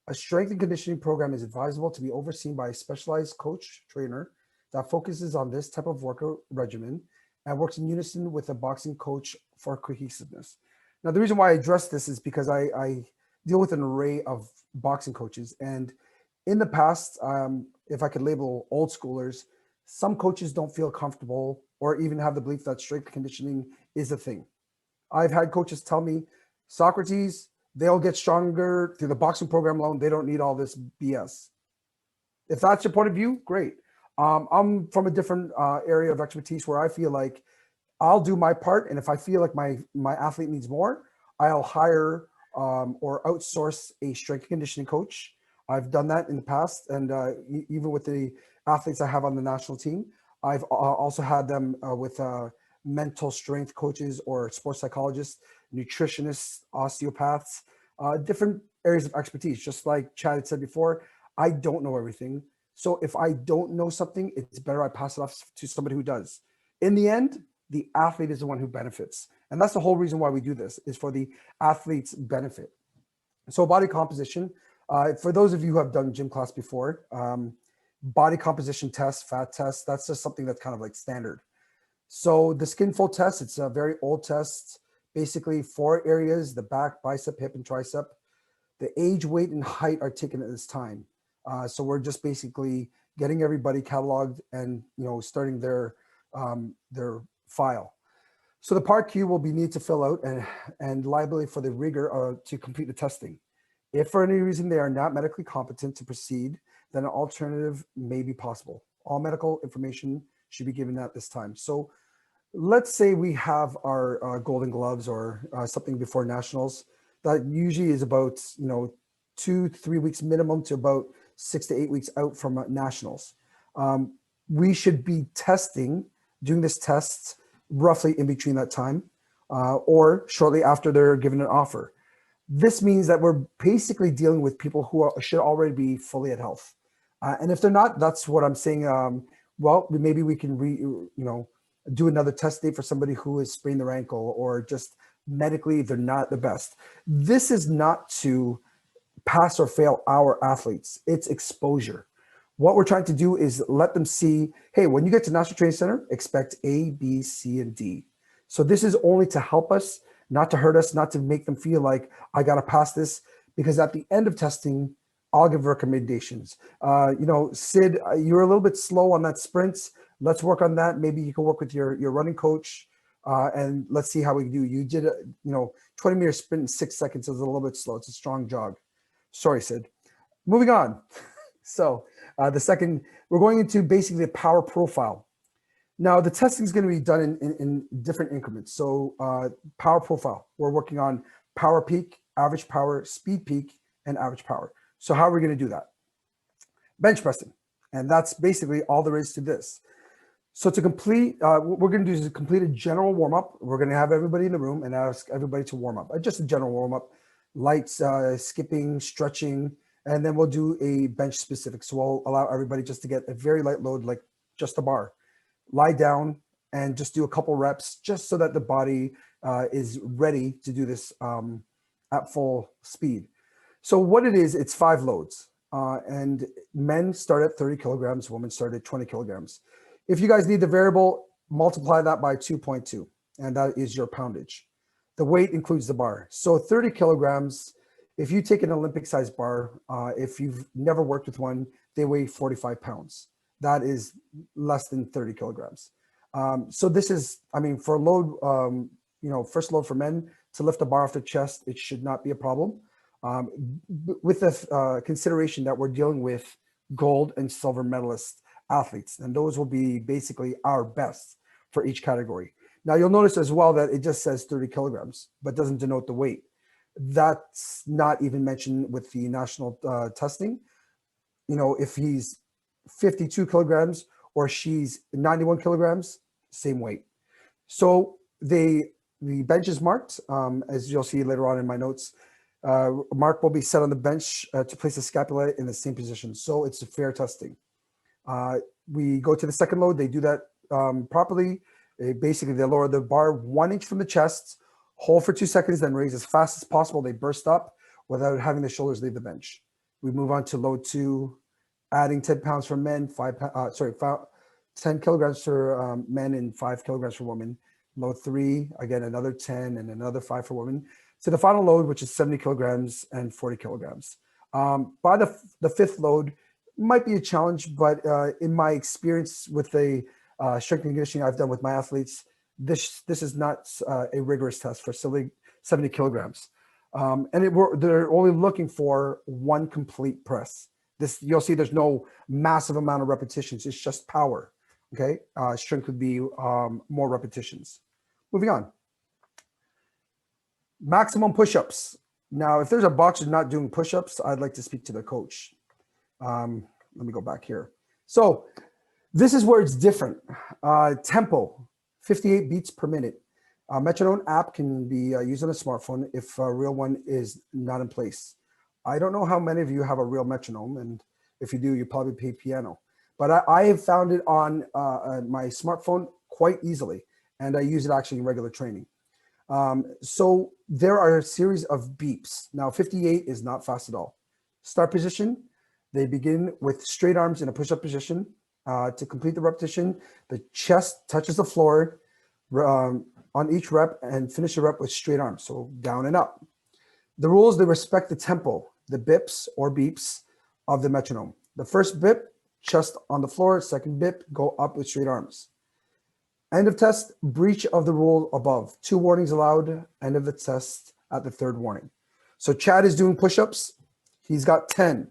A strength and conditioning program is advisable to be overseen by a specialized coach trainer that focuses on this type of workout regimen and works in unison with a boxing coach for cohesiveness. Now, the reason why I address this is because I deal with an array of boxing coaches. And in the past, if I could label old schoolers, some coaches don't feel comfortable or even have the belief that strength conditioning is a thing. I've had coaches tell me, Socrates, they'll get stronger through the boxing program alone. They don't need all this BS. If that's your point of view, great. I'm from a different area of expertise where I feel like I'll do my part. And if I feel like my athlete needs more, I'll hire or outsource a strength and conditioning coach. I've done that in the past. And even with the athletes I have on the national team, I've also had them with mental strength coaches or sports psychologists, nutritionists, osteopaths, different areas of expertise. Just like Chad had said before, I don't know everything. So if I don't know something, it's better I pass it off to somebody who does. In the end, the athlete is the one who benefits. And that's the whole reason why we do this, is for the athlete's benefit. So body composition, for those of you who have done gym class before, body composition test, fat test, that's just something that's kind of like standard. So the skin fold test, it's a very old test, basically 4 areas, the back, bicep, hip, and tricep. The age, weight, and height are taken at this time. So we're just basically getting everybody cataloged and, you know, starting their file. So the part Q will be needed to fill out and liability for the rigor to complete the testing. If for any reason they are not medically competent to proceed, then an alternative may be possible. All medical information should be given at this time. So let's say we have our golden gloves or something before nationals. That usually is about 2-3 weeks minimum to about 6 to 8 weeks out from nationals. We should be doing this test roughly in between that time or shortly after they're given an offer. This means that we're basically dealing with people who should already be fully at health. And if they're not, that's what I'm saying. Well, maybe we can do another test date for somebody who has sprained their ankle or just medically they're not the best. This is not to pass or fail our athletes. It's exposure. What we're trying to do is let them see, hey, when you get to National Training Center, expect A, B, C, and D. So this is only to help us, not to hurt us, not to make them feel like I got to pass this, because at the end of testing, I'll give recommendations. Sid, you're a little bit slow on that sprint. Let's work on that. Maybe you can work with your running coach and let's see how we do. You did a 20-meter sprint in 6 seconds. Is a little bit slow. It's a strong jog. Sorry, Sid. Moving on. So the second, we're going into basically a power profile. Now the testing is going to be done in different increments. So power profile, we're working on power peak, average power, speed peak, and average power. So how are we going to do that? Bench pressing. And that's basically all there is to this. So to complete, what we're going to do is complete a general warm-up. We're going to have everybody in the room and ask everybody to warm up. Just a general warm-up, lights, skipping, stretching, and then we'll do a bench specific. So we'll allow everybody just to get a very light load, like just a bar. Lie down and just do a couple reps just so that the body is ready to do this at full speed. So what it is, it's 5 loads. And men start at 30 kilograms, women start at 20 kilograms. If you guys need the variable, multiply that by 2.2, and that is your poundage. The weight includes the bar. So 30 kilograms, if you take an Olympic sized bar, if you've never worked with one, they weigh 45 pounds. That is less than 30 kilograms. So this is, I mean, for a load, first load for men to lift a bar off their chest, it should not be a problem. With the consideration that we're dealing with gold and silver medalist athletes, and those will be basically our best for each category. Now you'll notice as well that it just says 30 kilograms, but doesn't denote the weight. That's not even mentioned with the national testing. If he's 52 kilograms or she's 91 kilograms, same weight. So the bench is marked, as you'll see later on in my notes. Mark will be set on the bench to place the scapula in the same position. So it's a fair testing. We go to the second load. They do that properly. Basically, they lower the bar 1 inch from the chest, hold for 2 seconds, then raise as fast as possible. They burst up without having the shoulders leave the bench. We move on to load 2, adding 10 pounds for men, 10 kilograms for men and 5 kilograms for women. Load 3, again, another 10 and another 5 for women. So the final load, which is 70 kilograms and 40 kilograms. By the fifth load, might be a challenge, but in my experience with the strength and conditioning I've done with my athletes, this is not a rigorous test for 70 kilograms. And they're only looking for 1 complete press. You'll see there's no massive amount of repetitions. It's just power. Okay, strength would be more repetitions. Moving on. Maximum push-ups. Now, if there's a boxer not doing push-ups, I'd like to speak to the coach. Let me go back here. So this is where it's different. Tempo, 58 beats per minute. Metronome app can be used on a smartphone if a real one is not in place. I don't know how many of you have a real metronome, and if you do, you probably play piano. But I have found it on my smartphone quite easily, and I use it actually in regular training. So there are a series of beeps. Now, 58 is not fast at all. Start position, they begin with straight arms in a push-up position. To complete the repetition, the chest touches the floor on each rep and finish the rep with straight arms, so down and up. The rules, they respect the tempo, the bips or beeps of the metronome. The first bip, chest on the floor. Second bip, go up with straight arms. End of test, breach of the rule above. 2 warnings allowed, end of the test at the 3rd warning. So Chad is doing push-ups. He's got 10,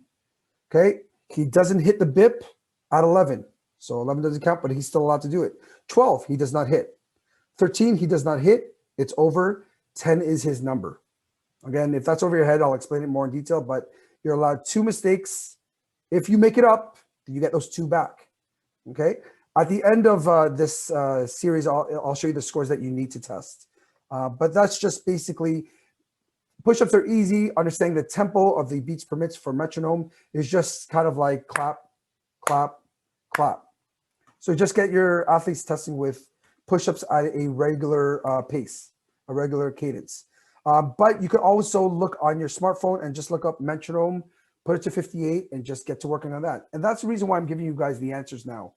okay? He doesn't hit the bip at 11. So 11 doesn't count, but he's still allowed to do it. 12, he does not hit. 13, he does not hit. It's over. 10 is his number. Again, if that's over your head, I'll explain it more in detail, but you're allowed 2 mistakes. If you make it up, you get those 2 back, okay? At the end of this series, I'll show you the scores that you need to test. But that's just basically, push-ups are easy. Understanding the tempo of the beats per minute for metronome is just kind of like clap, clap, clap. So just get your athletes testing with push-ups at a regular pace, a regular cadence. But you can also look on your smartphone and just look up metronome, put it to 58, and just get to working on that. And that's the reason why I'm giving you guys the answers now.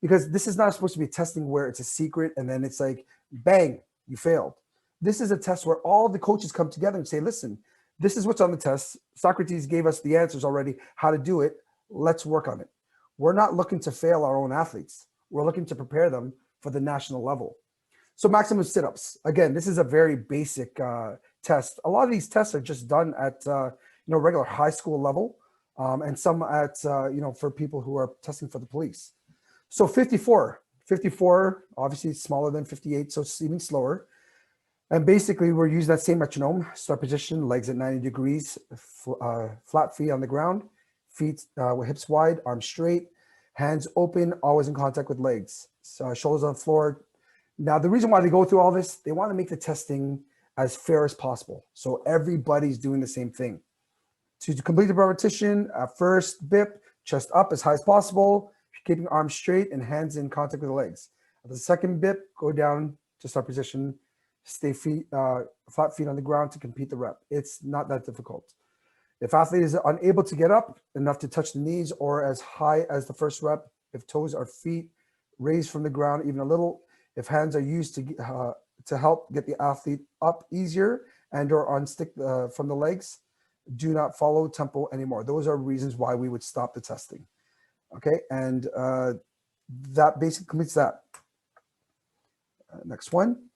Because this is not supposed to be testing where it's a secret and then it's like, bang, you failed. This is a test where all the coaches come together and say, listen, this is what's on the test. Socrates gave us the answers already, how to do it. Let's work on it. We're not looking to fail our own athletes. We're looking to prepare them for the national level. So maximum sit-ups. Again, this is a very basic test. A lot of these tests are just done at regular high school level, and some at for people who are testing for the police. So 54, obviously it's smaller than 58, so it's even slower. And basically, we're using that same metronome. Start position, legs at 90 degrees, flat feet on the ground, feet with hips wide, arms straight, hands open, always in contact with legs. So shoulders on the floor. Now, the reason why they go through all this, they want to make the testing as fair as possible. So everybody's doing the same thing. To complete the repetition, first bip, chest up as high as possible, keeping arms straight and hands in contact with the legs. At the second bip, go down to start position, stay flat feet on the ground to complete the rep. It's not that difficult. If athlete is unable to get up enough to touch the knees or as high as the first rep, if toes or feet raised from the ground even a little, if hands are used to help get the athlete up easier and or unstick from the legs, do not follow tempo anymore. Those are reasons why we would stop the testing. Okay, and that basically completes that. Next one,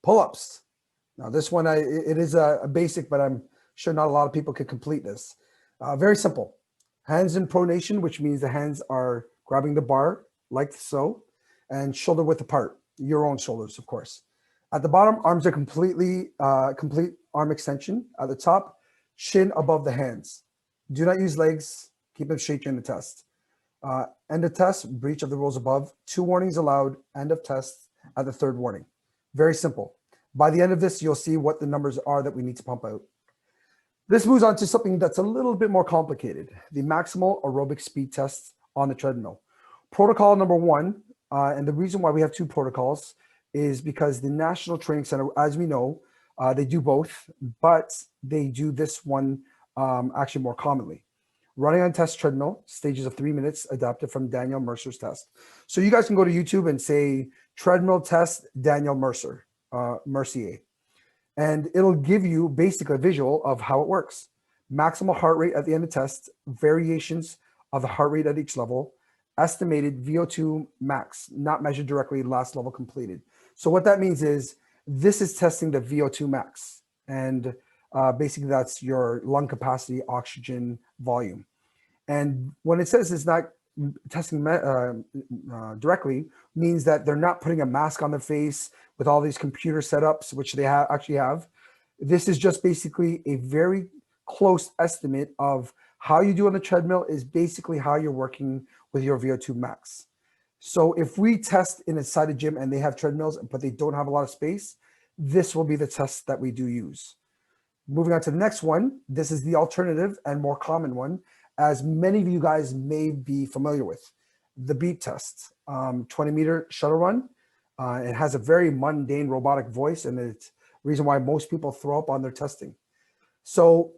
pull-ups. Now this one, it is a basic, but I'm sure not a lot of people can complete this. Very simple. Hands in pronation, which means the hands are grabbing the bar like so, and shoulder width apart, your own shoulders, of course. At the bottom, arms are complete arm extension. At the top, chin above the hands. Do not use legs. Keep them straight during the test. End of test, breach of the rules above. 2 warnings allowed. End of test at the 3rd warning. Very simple. By the end of this, you'll see what the numbers are that we need to pump out. This moves on to something that's a little bit more complicated, the maximal aerobic speed test on the treadmill. Protocol number 1, and the reason why we have 2 protocols is because the National Training Center, as we know, they do both, but they do this one actually more commonly. Running on test treadmill, stages of 3 minutes, adapted from Daniel Mercer's test. So you guys can go to YouTube and say treadmill test Daniel Mercier. And it'll give you basically a visual of how it works. Maximal heart rate at the end of test, variations of the heart rate at each level, estimated VO2 max, not measured directly, last level completed. So what that means is this is testing the VO2 max. And basically that's your lung capacity, oxygen volume. And when it says it's not testing directly, means that they're not putting a mask on their face with all these computer setups, which they actually have. This is just basically a very close estimate of how you do on the treadmill is basically how you're working with your VO2 max. So if we test inside a gym and they have treadmills, but they don't have a lot of space, this will be the test that we do use. Moving on to the next one, this is the alternative and more common one, as many of you guys may be familiar with, the beep test, 20-meter shuttle run. It has a very mundane robotic voice, and it's the reason why most people throw up on their testing. So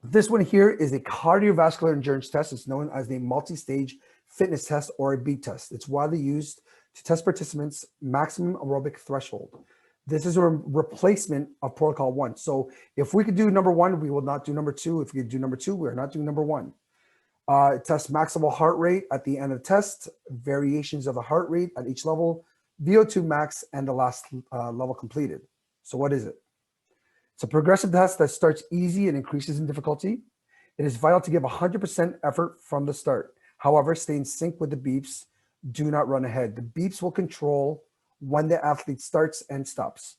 this one here is a cardiovascular endurance test. It's known as the multi-stage fitness test or a beep test. It's widely used to test participants' maximum aerobic threshold. This is a replacement of protocol 1. So if we could do number 1, we will not do number 2. If we could do number 2, we're not doing number 1. Test maximal heart rate at the end of the test, variations of the heart rate at each level, VO2 max, and the last level completed. So what is it? It's a progressive test that starts easy and increases in difficulty. It is vital to give 100% effort from the start. However, stay in sync with the beeps. Do not run ahead. The beeps will control when the athlete starts and stops.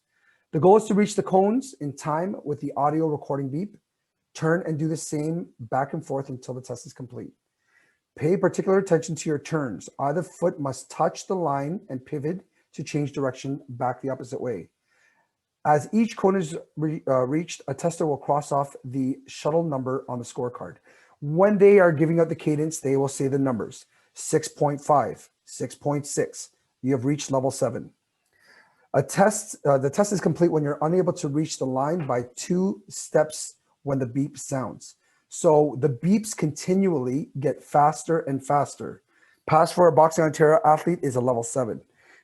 The goal is to reach the cones in time with the audio recording beep. Turn and do the same back and forth until the test is complete. Pay particular attention to your turns. Either foot must touch the line and pivot to change direction back the opposite way. As each cone is reached, a tester will cross off the shuttle number on the scorecard. When they are giving out the cadence, they will say the numbers, 6.5, 6.6. You have reached level 7. The test is complete when you're unable to reach the line by 2 steps when the beep sounds. So the beeps continually get faster and faster. Pass for a Boxing Ontario athlete is a level 7.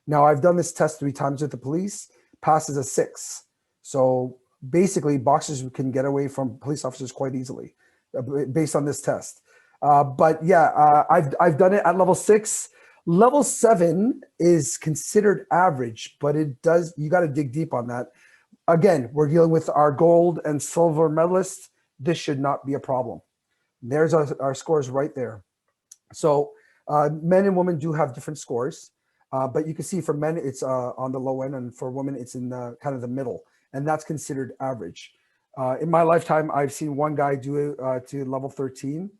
Now I've done this test 3 times with the police. Pass is a 6. So basically boxers can get away from police officers quite easily based on this test. But yeah, I've done it at level 6. Level 7 is considered average, but you got to dig deep on that. Again, we're dealing with our gold and silver medalists. This should not be a problem. There's our scores right there. So men and women do have different scores. But you can see for men, it's on the low end, and for women, it's in the kind of the middle, and that's considered average. In my lifetime, I've seen one guy do it to level 13,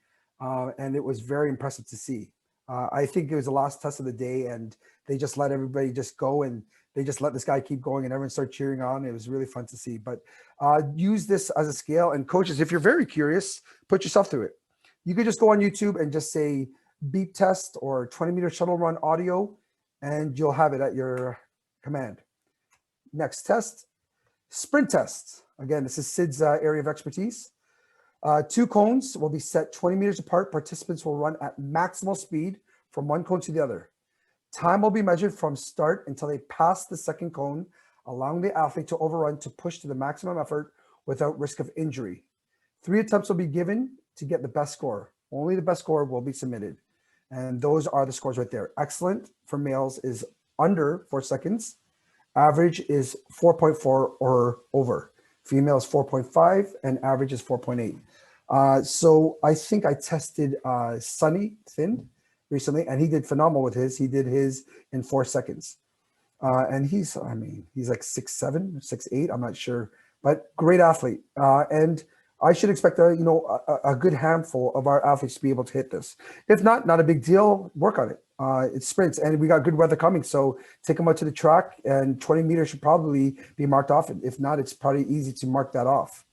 and it was very impressive to see. I think it was the last test of the day, and they just let everybody just go, and they just let this guy keep going, and everyone started cheering on. It was really fun to see. But use this as a scale, and coaches, if you're very curious, put yourself through it. You could just go on YouTube and just say beep test or 20-meter shuttle run audio, and you'll have it at your command. Next test, sprint test. Again, this is Sid's area of expertise. 2 cones will be set 20 meters apart. Participants will run at maximal speed from one cone to the other. Time will be measured from start until they pass the second cone, allowing the athlete to overrun to push to the maximum effort without risk of injury. 3 attempts will be given to get the best score. Only the best score will be submitted. And those are the scores right there. Excellent for males is under 4 seconds. Average is 4.4 or over. Female is 4.5 and average is 4.8. So I think I tested Sunny Thin recently, and he did phenomenal with his. He did his in 4 seconds. And he's like 6'7", 6'8", I'm not sure, but great athlete. And I should expect a good handful of our athletes to be able to hit this. If not a big deal, work on it. It's sprints, and we got good weather coming, so take them out to the track, and 20 meters should probably be marked off. If not, it's probably easy to mark that off.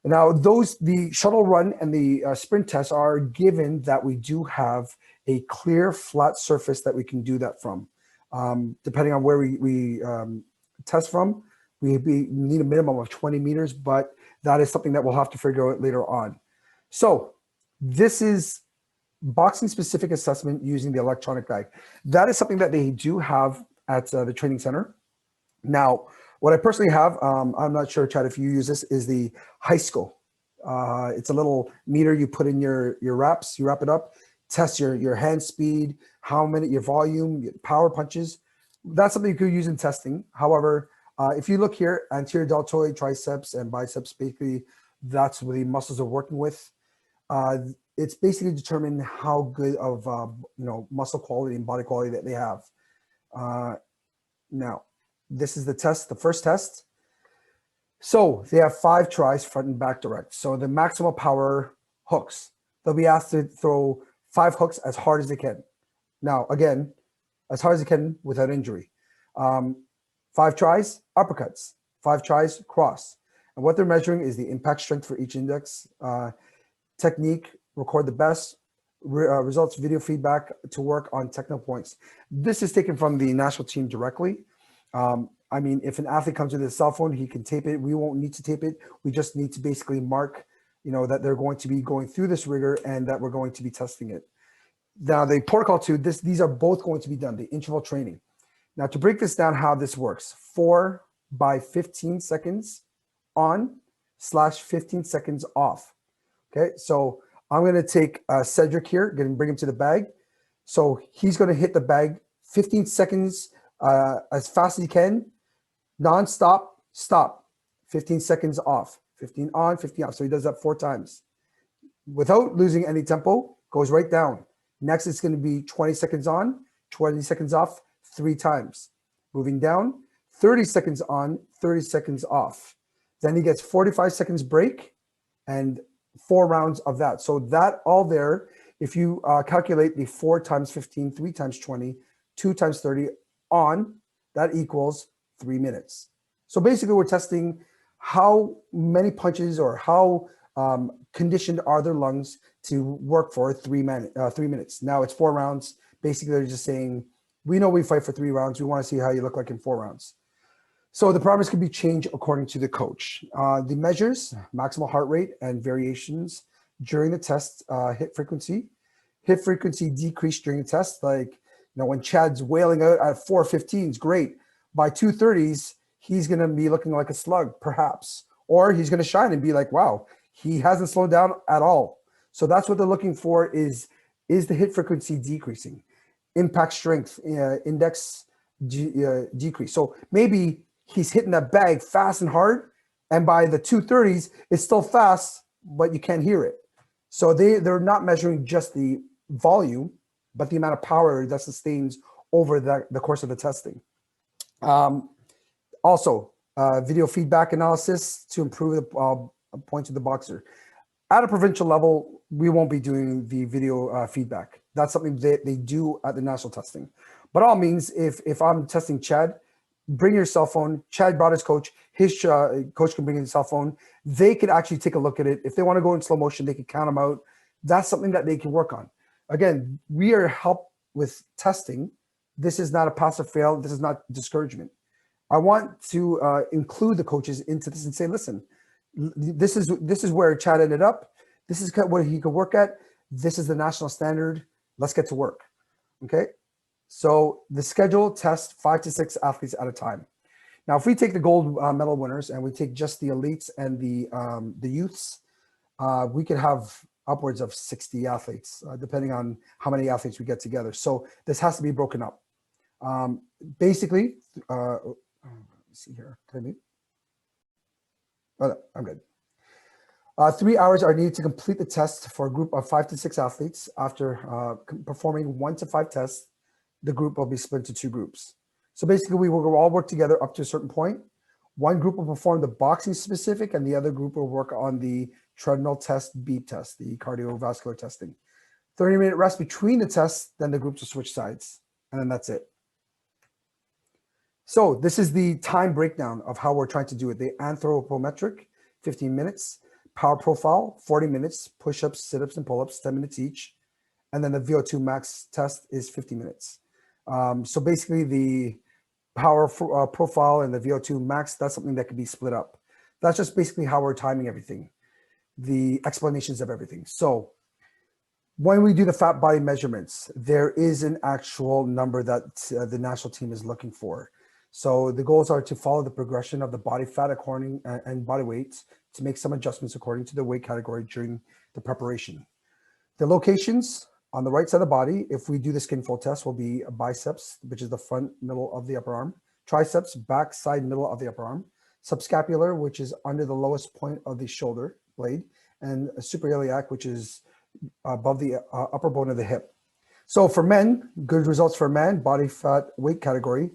Now, the shuttle run and the sprint tests are given that we do have a clear, flat surface that we can do that from. Depending on where we test from, we need a minimum of 20 meters, but that is something that we'll have to figure out later on. So this is boxing specific assessment using the electronic bag. That is something that they do have at the training center. Now, what I personally have, I'm not sure, Chad, if you use this, is the Hisco. It's a little meter you put in your wraps, you wrap it up, test your hand speed, your volume, your power punches. That's something you could use in testing. However, if you look here, anterior deltoid, triceps, and biceps, basically, that's what the muscles are working with. It's basically determining how good of muscle quality and body quality that they have. Now, this is the test, the first test. So they have 5 tries, front and back direct. So the maximal power hooks. They'll be asked to throw 5 hooks as hard as they can. Now, again, as hard as they can without injury. 5 tries, uppercuts. 5 tries, cross. And what they're measuring is the impact strength for each index. Technique, record the best results, video feedback to work on technical points. This is taken from the national team directly. If an athlete comes with a cell phone, he can tape it. We won't need to tape it. We just need to basically mark, that they're going to be going through this rigor and that we're going to be testing it. Now, the protocol too, these are both going to be done, the interval training. Now, to break this down, how this works, 4 by 15 seconds on / 15 seconds off. Okay, so I'm going to take Cedric here, bring him to the bag. So he's going to hit the bag 15 seconds as fast as he can, non-stop, stop, 15 seconds off, 15 on, 15 off. So he does that 4 times. Without losing any tempo, goes right down. Next, it's going to be 20 seconds on, 20 seconds off, 3 times. Moving down, 30 seconds on, 30 seconds off. Then he gets 45 seconds break and 4 rounds of that. So that all there, if you calculate the 4 times 15, 3 times 20, 2 times 30 on, that equals 3 minutes. So basically we're testing how many punches or how conditioned are their lungs to work for 3 minutes. Now it's 4 rounds. Basically they're just saying, we know we fight for 3 rounds. We want to see how you look like in 4 rounds. So the parameters can be changed according to the coach. The measures, maximal heart rate and variations during the test, hit frequency. Hit frequency decreased during the test. Like, when Chad's wailing out at 4:15 is great. By 2:30s, he's going to be looking like a slug, perhaps. Or he's going to shine and be like, wow, he hasn't slowed down at all. So that's what they're looking for is the hit frequency decreasing? Impact strength index decrease. So maybe he's hitting that bag fast and hard, and by the 2:30s, it's still fast, but you can't hear it. So they're not measuring just the volume, but the amount of power that sustains over the course of the testing. Also, video feedback analysis to improve the points of the boxer. At a provincial level, we won't be doing the video feedback. That's something that they do at the national testing. But all means, if I'm testing Chad, bring your cell phone. Chad brought his coach. His coach can bring his cell phone. They can actually take a look at it. If they want to go in slow motion, they can count them out. That's something that they can work on. Again, we are help with testing. This is not a pass or fail. This is not discouragement. I want to include the coaches into this and say, listen, this is where Chad ended up. This is what he could work at. This is the national standard. Let's get to work. Okay. So the schedule tests 5 to 6 athletes at a time. Now, if we take the gold medal winners and we take just the elites and the youths, we could have upwards of 60 athletes, depending on how many athletes we get together. So this has to be broken up. Basically, let me see here. Can I mute? Oh, no, I'm good. 3 hours are needed to complete the test for a group of 5 to 6 athletes. After performing 1 to 5 tests, the group will be split into 2 groups. So basically, we will all work together up to a certain point. One group will perform the boxing specific, and the other group will work on the treadmill test, beep test, the cardiovascular testing. 30-minute rest between the tests, then the groups will switch sides, and then that's it. So this is the time breakdown of how we're trying to do it. The anthropometric, 15 minutes, power profile, 40 minutes, push-ups, sit-ups, and pull-ups, 10 minutes each. And then the VO2 max test is 50 minutes. So basically the power profile and the VO2 max, that's something that can be split up. That's just basically how we're timing everything, the explanations of everything. So when we do the fat body measurements, there is an actual number that the national team is looking for. So the goals are to follow the progression of the body fat according and body weight, to make some adjustments according to the weight category during the preparation. The locations on the right side of the body, if we do the skin fold test, will be biceps, which is the front middle of the upper arm, triceps, back side middle of the upper arm, subscapular, which is under the lowest point of the shoulder blade, and suprailiac, which is above the upper bone of the hip. So for men, good results for men, body fat weight category,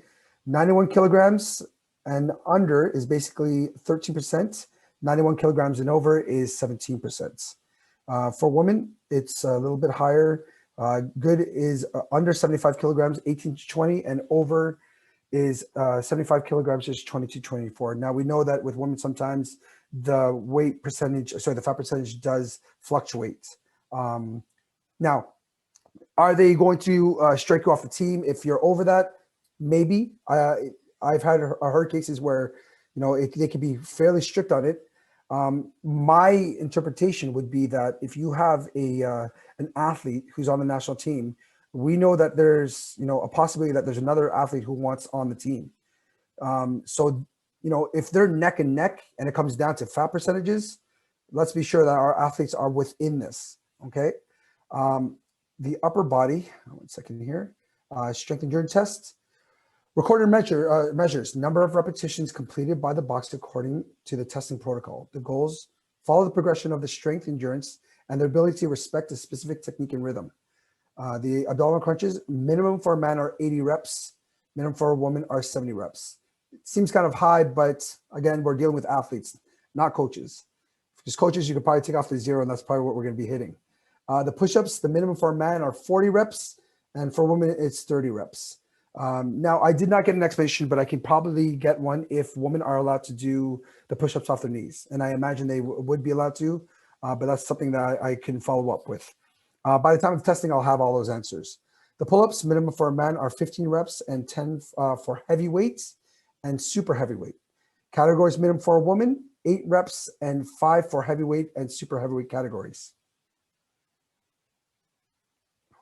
91 kilograms and under is basically 13%. 91 kilograms and over is 17%. For women, it's a little bit higher. Good is under 75 kilograms, 18 to 20, and over is 75 kilograms is 20 to 24. Now we know that with women, sometimes the weight percentage, sorry, the fat percentage does fluctuate. Now, are they going to strike you off the team if you're over that? Maybe. I've heard cases where, you know, they can be fairly strict on it. My interpretation would be that if you have an athlete who's on the national team, we know that there's, you know, a possibility that there's another athlete who wants on the team. So, you know, if they're neck and neck and it comes down to fat percentages, let's be sure that our athletes are within this. Okay. The upper body, 1 second here, strength endurance test. Recorded measures number of repetitions completed by the boxer according to the testing protocol. The goals follow the progression of the strength, endurance, and their ability to respect a specific technique and rhythm. The abdominal crunches, minimum for a man are 80 reps, minimum for a woman are 70 reps. It seems kind of high, but again, we're dealing with athletes, not coaches. If it's coaches, you could probably take off the 0, and that's probably what we're going to be hitting. The push-ups, the minimum for a man are 40 reps, and for women, it's 30 reps. Now, I did not get an explanation, but I can probably get one if women are allowed to do the push-ups off their knees. And I imagine they would be allowed to, but that's something that I can follow up with. By the time of testing, I'll have all those answers. The pull-ups, minimum for a man are 15 reps and 10 for heavyweights and super heavyweight. Categories minimum for a woman, 8 reps and 5 for heavyweight and super heavyweight categories.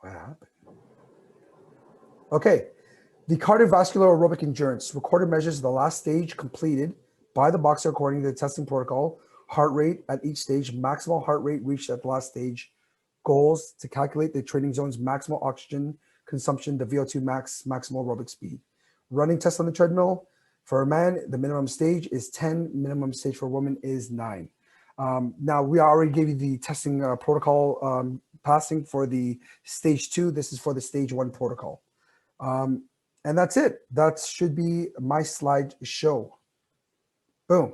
What happened? Okay. The cardiovascular aerobic endurance recorded measures the last stage completed by the boxer according to the testing protocol, heart rate at each stage, maximal heart rate reached at the last stage, goals to calculate the training zone's maximal oxygen consumption, the VO2 max, maximal aerobic speed. Running test on the treadmill. For a man, the minimum stage is 10, minimum stage for a woman is 9. Now, we already gave you the testing protocol passing for the stage 2. This is for the stage 1 protocol. And that's it. That should be my slide show. Boom.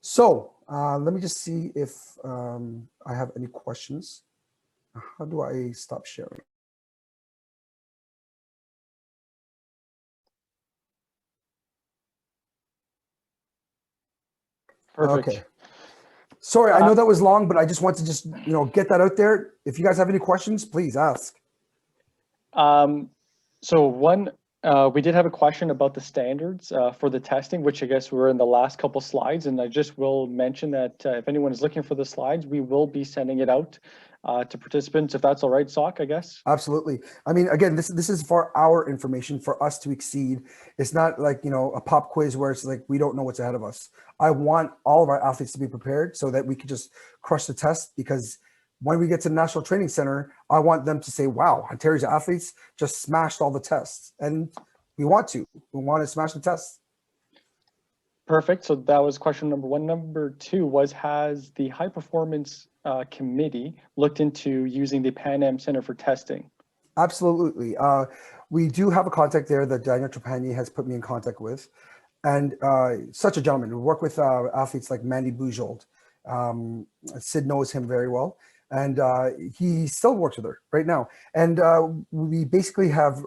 So let me just see if I have any questions. How do I stop sharing? Perfect. Okay. Sorry, I know that was long, but I just want to just, get that out there. If you guys have any questions, please ask. So one, we did have a question about the standards for the testing, which I guess were in the last couple slides. And I just will mention that if anyone is looking for the slides, we will be sending it out to participants, if that's all right, Soc, I guess. Absolutely. I mean, again, this is for our information, for us to exceed. It's not like, a pop quiz where it's like we don't know what's ahead of us. I want all of our athletes to be prepared so that we can just crush the test, because when we get to the National Training Center, I want them to say, wow, Ontario's athletes just smashed all the tests. And we want to smash the tests. Perfect. So that was question number one. Number two was, has the high performance committee looked into using the Pan Am Center for testing? Absolutely. We do have a contact there that Daniel Trapani has put me in contact with. And such a gentleman. We work with athletes like Mandy Bujold. Sid knows him very well. And he still works with her right now. And we basically have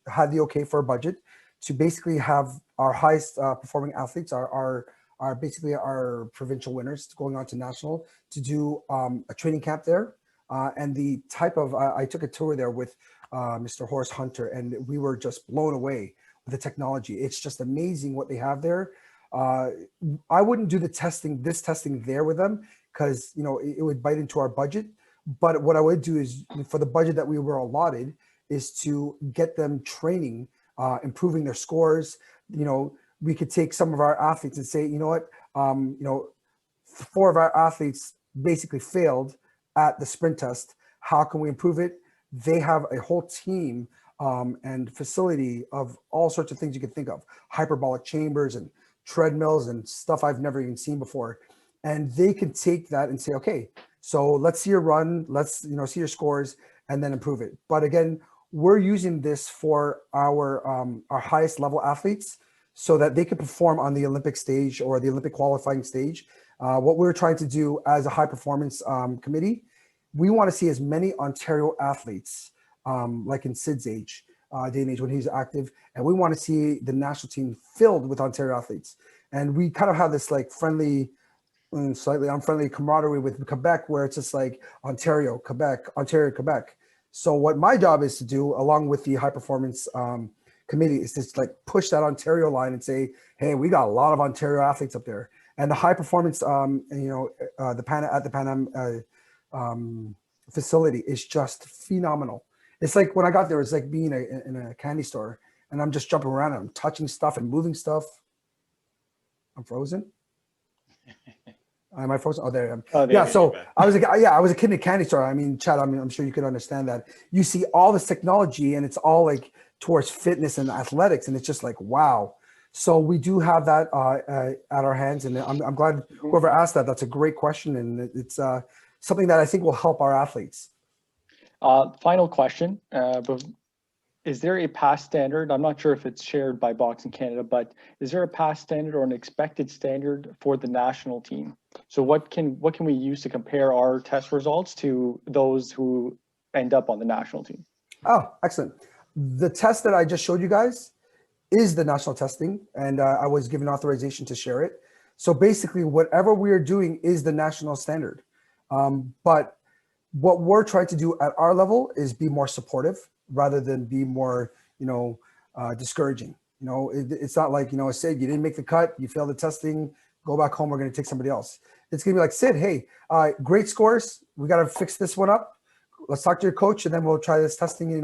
had the okay for a budget to basically have our highest performing athletes, our basically our provincial winners going on to national, to do a training camp there. And the type of, I took a tour there with Mr. Horace Hunter, and we were just blown away with the technology. It's just amazing what they have there. I wouldn't do this testing there with them, because it would bite into our budget. But what I would do is, for the budget that we were allotted, is to get them training, improving their scores. We could take some of our athletes and say, 4 of our athletes basically failed at the sprint test. How can we improve it? They have a whole team and facility of all sorts of things you can think of, hyperbolic chambers and treadmills and stuff I've never even seen before. And they can take that and say, okay, so let's see your run, let's see your scores, and then improve it. But again, we're using this for our highest level athletes so that they can perform on the Olympic stage or the Olympic qualifying stage. What we're trying to do as a high performance committee, we want to see as many Ontario athletes, like in Sid's age, day and age when he's active, and we want to see the national team filled with Ontario athletes. And we kind of have this like friendly, slightly unfriendly camaraderie with Quebec, where it's just like Ontario, Quebec, Ontario, Quebec. So what my job is to do, along with the high performance committee, is just like push that Ontario line and say, hey, we got a lot of Ontario athletes up there. And the high performance, the Pan Am facility is just phenomenal. It's like when I got there, it's like being in a candy store, and I'm just jumping around and I'm touching stuff and moving stuff. I'm frozen. Am I frozen? Oh, there I am. Oh, there yeah. you So go. I was a kid in a candy store. I mean, Chad, I'm sure you could understand that. You see all this technology, and it's all like towards fitness and athletics, and it's just like, wow. So we do have that at our hands, and I'm glad whoever asked that. That's a great question, and it's something that I think will help our athletes. Final question. But is there a past standard? I'm not sure if it's shared by Boxing Canada, but is there a past standard or an expected standard for the national team? So what can we use to compare our test results to those who end up on the national team? Oh, excellent. The test that I just showed you guys is the national testing, and I was given authorization to share it. So basically, whatever we are doing is the national standard. But what we're trying to do at our level is be more supportive rather than be more, discouraging. It's not like, Sid, you didn't make the cut, you failed the testing, go back home, we're going to take somebody else. It's going to be like, Sid, hey, great scores. We got to fix this one up. Let's talk to your coach, and then we'll try this testing,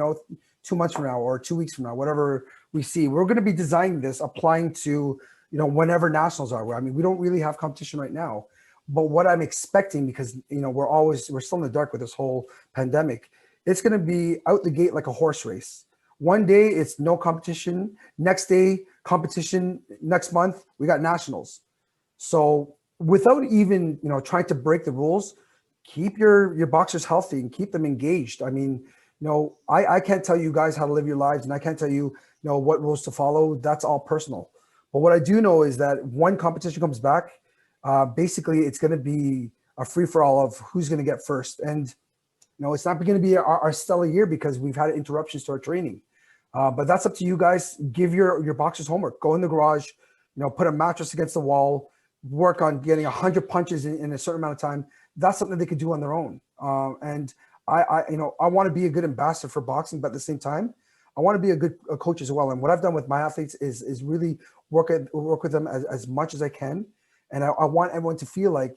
2 months from now or 2 weeks from now, whatever we see. We're going to be designing this, applying to, whenever nationals are. I mean, we don't really have competition right now, but what I'm expecting, because, we're still in the dark with this whole pandemic, it's going to be out the gate like a horse race. One day it's no competition. Next day, competition. Next month, we got nationals. So without even, trying to break the rules, keep your boxers healthy and keep them engaged. I mean, I can't tell you guys how to live your lives, and I can't tell you, what rules to follow, that's all personal. But what I do know is that when competition comes back, basically it's going to be a free-for-all of who's going to get first. And it's not going to be our stellar year because we've had interruptions to our training. But that's up to you guys. Give your boxers homework. Go in the garage, put a mattress against the wall, work on getting 100 punches in a certain amount of time. That's something they could do on their own. And I want to be a good ambassador for boxing, but at the same time, I want to be a coach as well. And what I've done with my athletes is really work with them as much as I can. And I want everyone to feel like,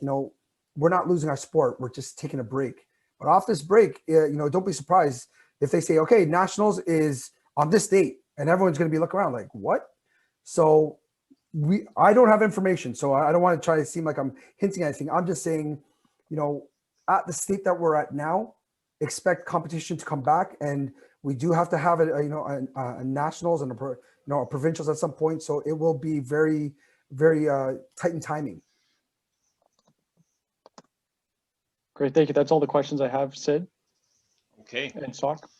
we're not losing our sport. We're just taking a break. But off this break, don't be surprised if they say, okay, nationals is on this date, and everyone's going to be looking around like, what? So I don't have information, so I don't want to try to seem like I'm hinting at anything. I'm just saying, at the state that we're at now, expect competition to come back, and we do have to have a nationals and a provincials at some point. So it will be very, very tight in timing. Great, thank you. That's all the questions I have, Sid. Okay. And Sock.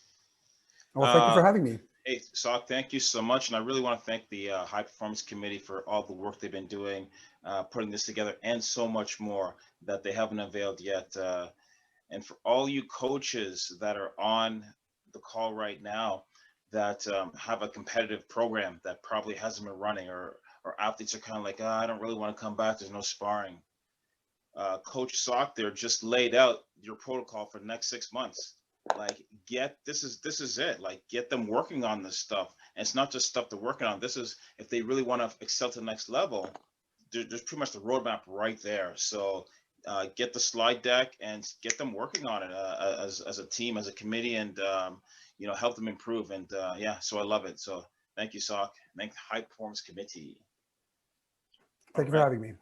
Well, thank you for having me. Hey, Sock, thank you so much. And I really want to thank the High Performance Committee for all the work they've been doing, putting this together, and so much more that they haven't unveiled yet. And for all you coaches that are on the call right now that have a competitive program that probably hasn't been running, or athletes are kind of like, I don't really want to come back, there's no sparring. Coach Sock there just laid out your protocol for the next 6 months. Like, this is it. Like, get them working on this stuff. And it's not just stuff they're working on. This is, if they really want to excel to the next level, there's pretty much the roadmap right there. So get the slide deck and get them working on it as a team, as a committee, and help them improve. And so I love it. So thank you, Sock. Thank the High Performance Committee. Thank you for having me.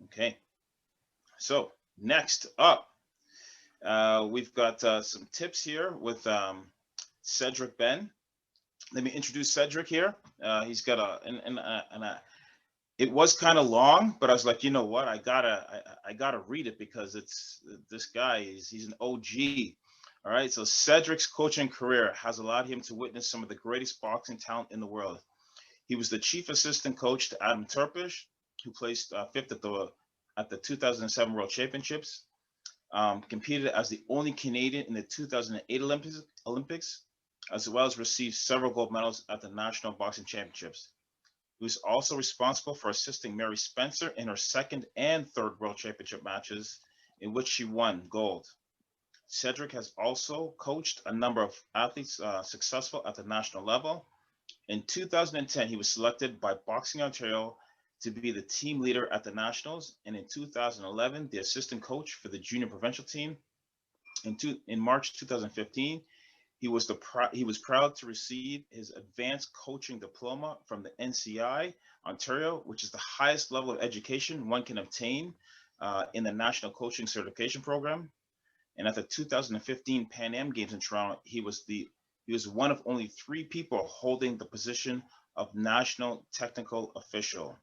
Okay. So next up, we've got some tips here with Cedric Benn. Let me introduce Cedric here. He's got it was kind of long, but I was like, you know what? I gotta read it because this guy he's an OG. All right. So Cedric's coaching career has allowed him to witness some of the greatest boxing talent in the world. He was the chief assistant coach to Adam Turpish, who placed fifth at the 2007 World Championships, competed as the only Canadian in the 2008 Olympics, as well as received several gold medals at the National Boxing Championships. He was also responsible for assisting Mary Spencer in her second and third World Championship matches, in which she won gold. Cedric has also coached a number of athletes successful at the national level. In 2010, he was selected by Boxing Ontario to be the team leader at the Nationals, and in 2011, the assistant coach for the junior provincial team. In March 2015, he was proud to receive his advanced coaching diploma from the NCI Ontario, which is the highest level of education one can obtain in the National Coaching Certification Program. And at the 2015 Pan Am Games in Toronto, he was one of only 3 people holding the position of National Technical Official.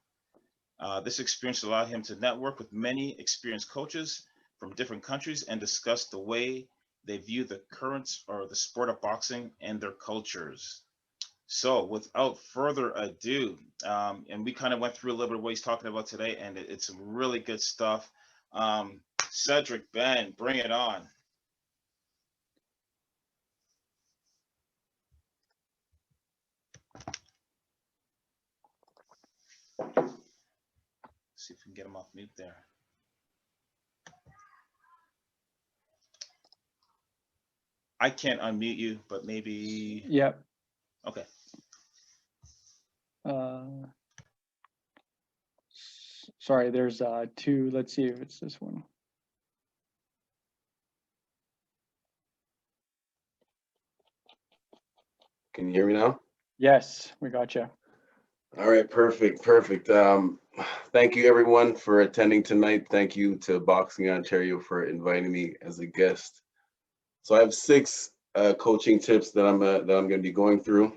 This experience allowed him to network with many experienced coaches from different countries and discuss the way they view the currents or the sport of boxing and their cultures. So without further ado, and we kind of went through a little bit of what he's talking about today, and it's some really good stuff. Cedric Benn, bring it on. See if we can get him off mute there. I can't unmute you, but maybe. Yep. Okay. Sorry, there's 2. Let's see if it's this one. Can you hear me now? Yes, we got you. All right, perfect. Thank you everyone for attending tonight. Thank you to Boxing Ontario for inviting me as a guest. So I have 6 coaching tips that I'm going to be going through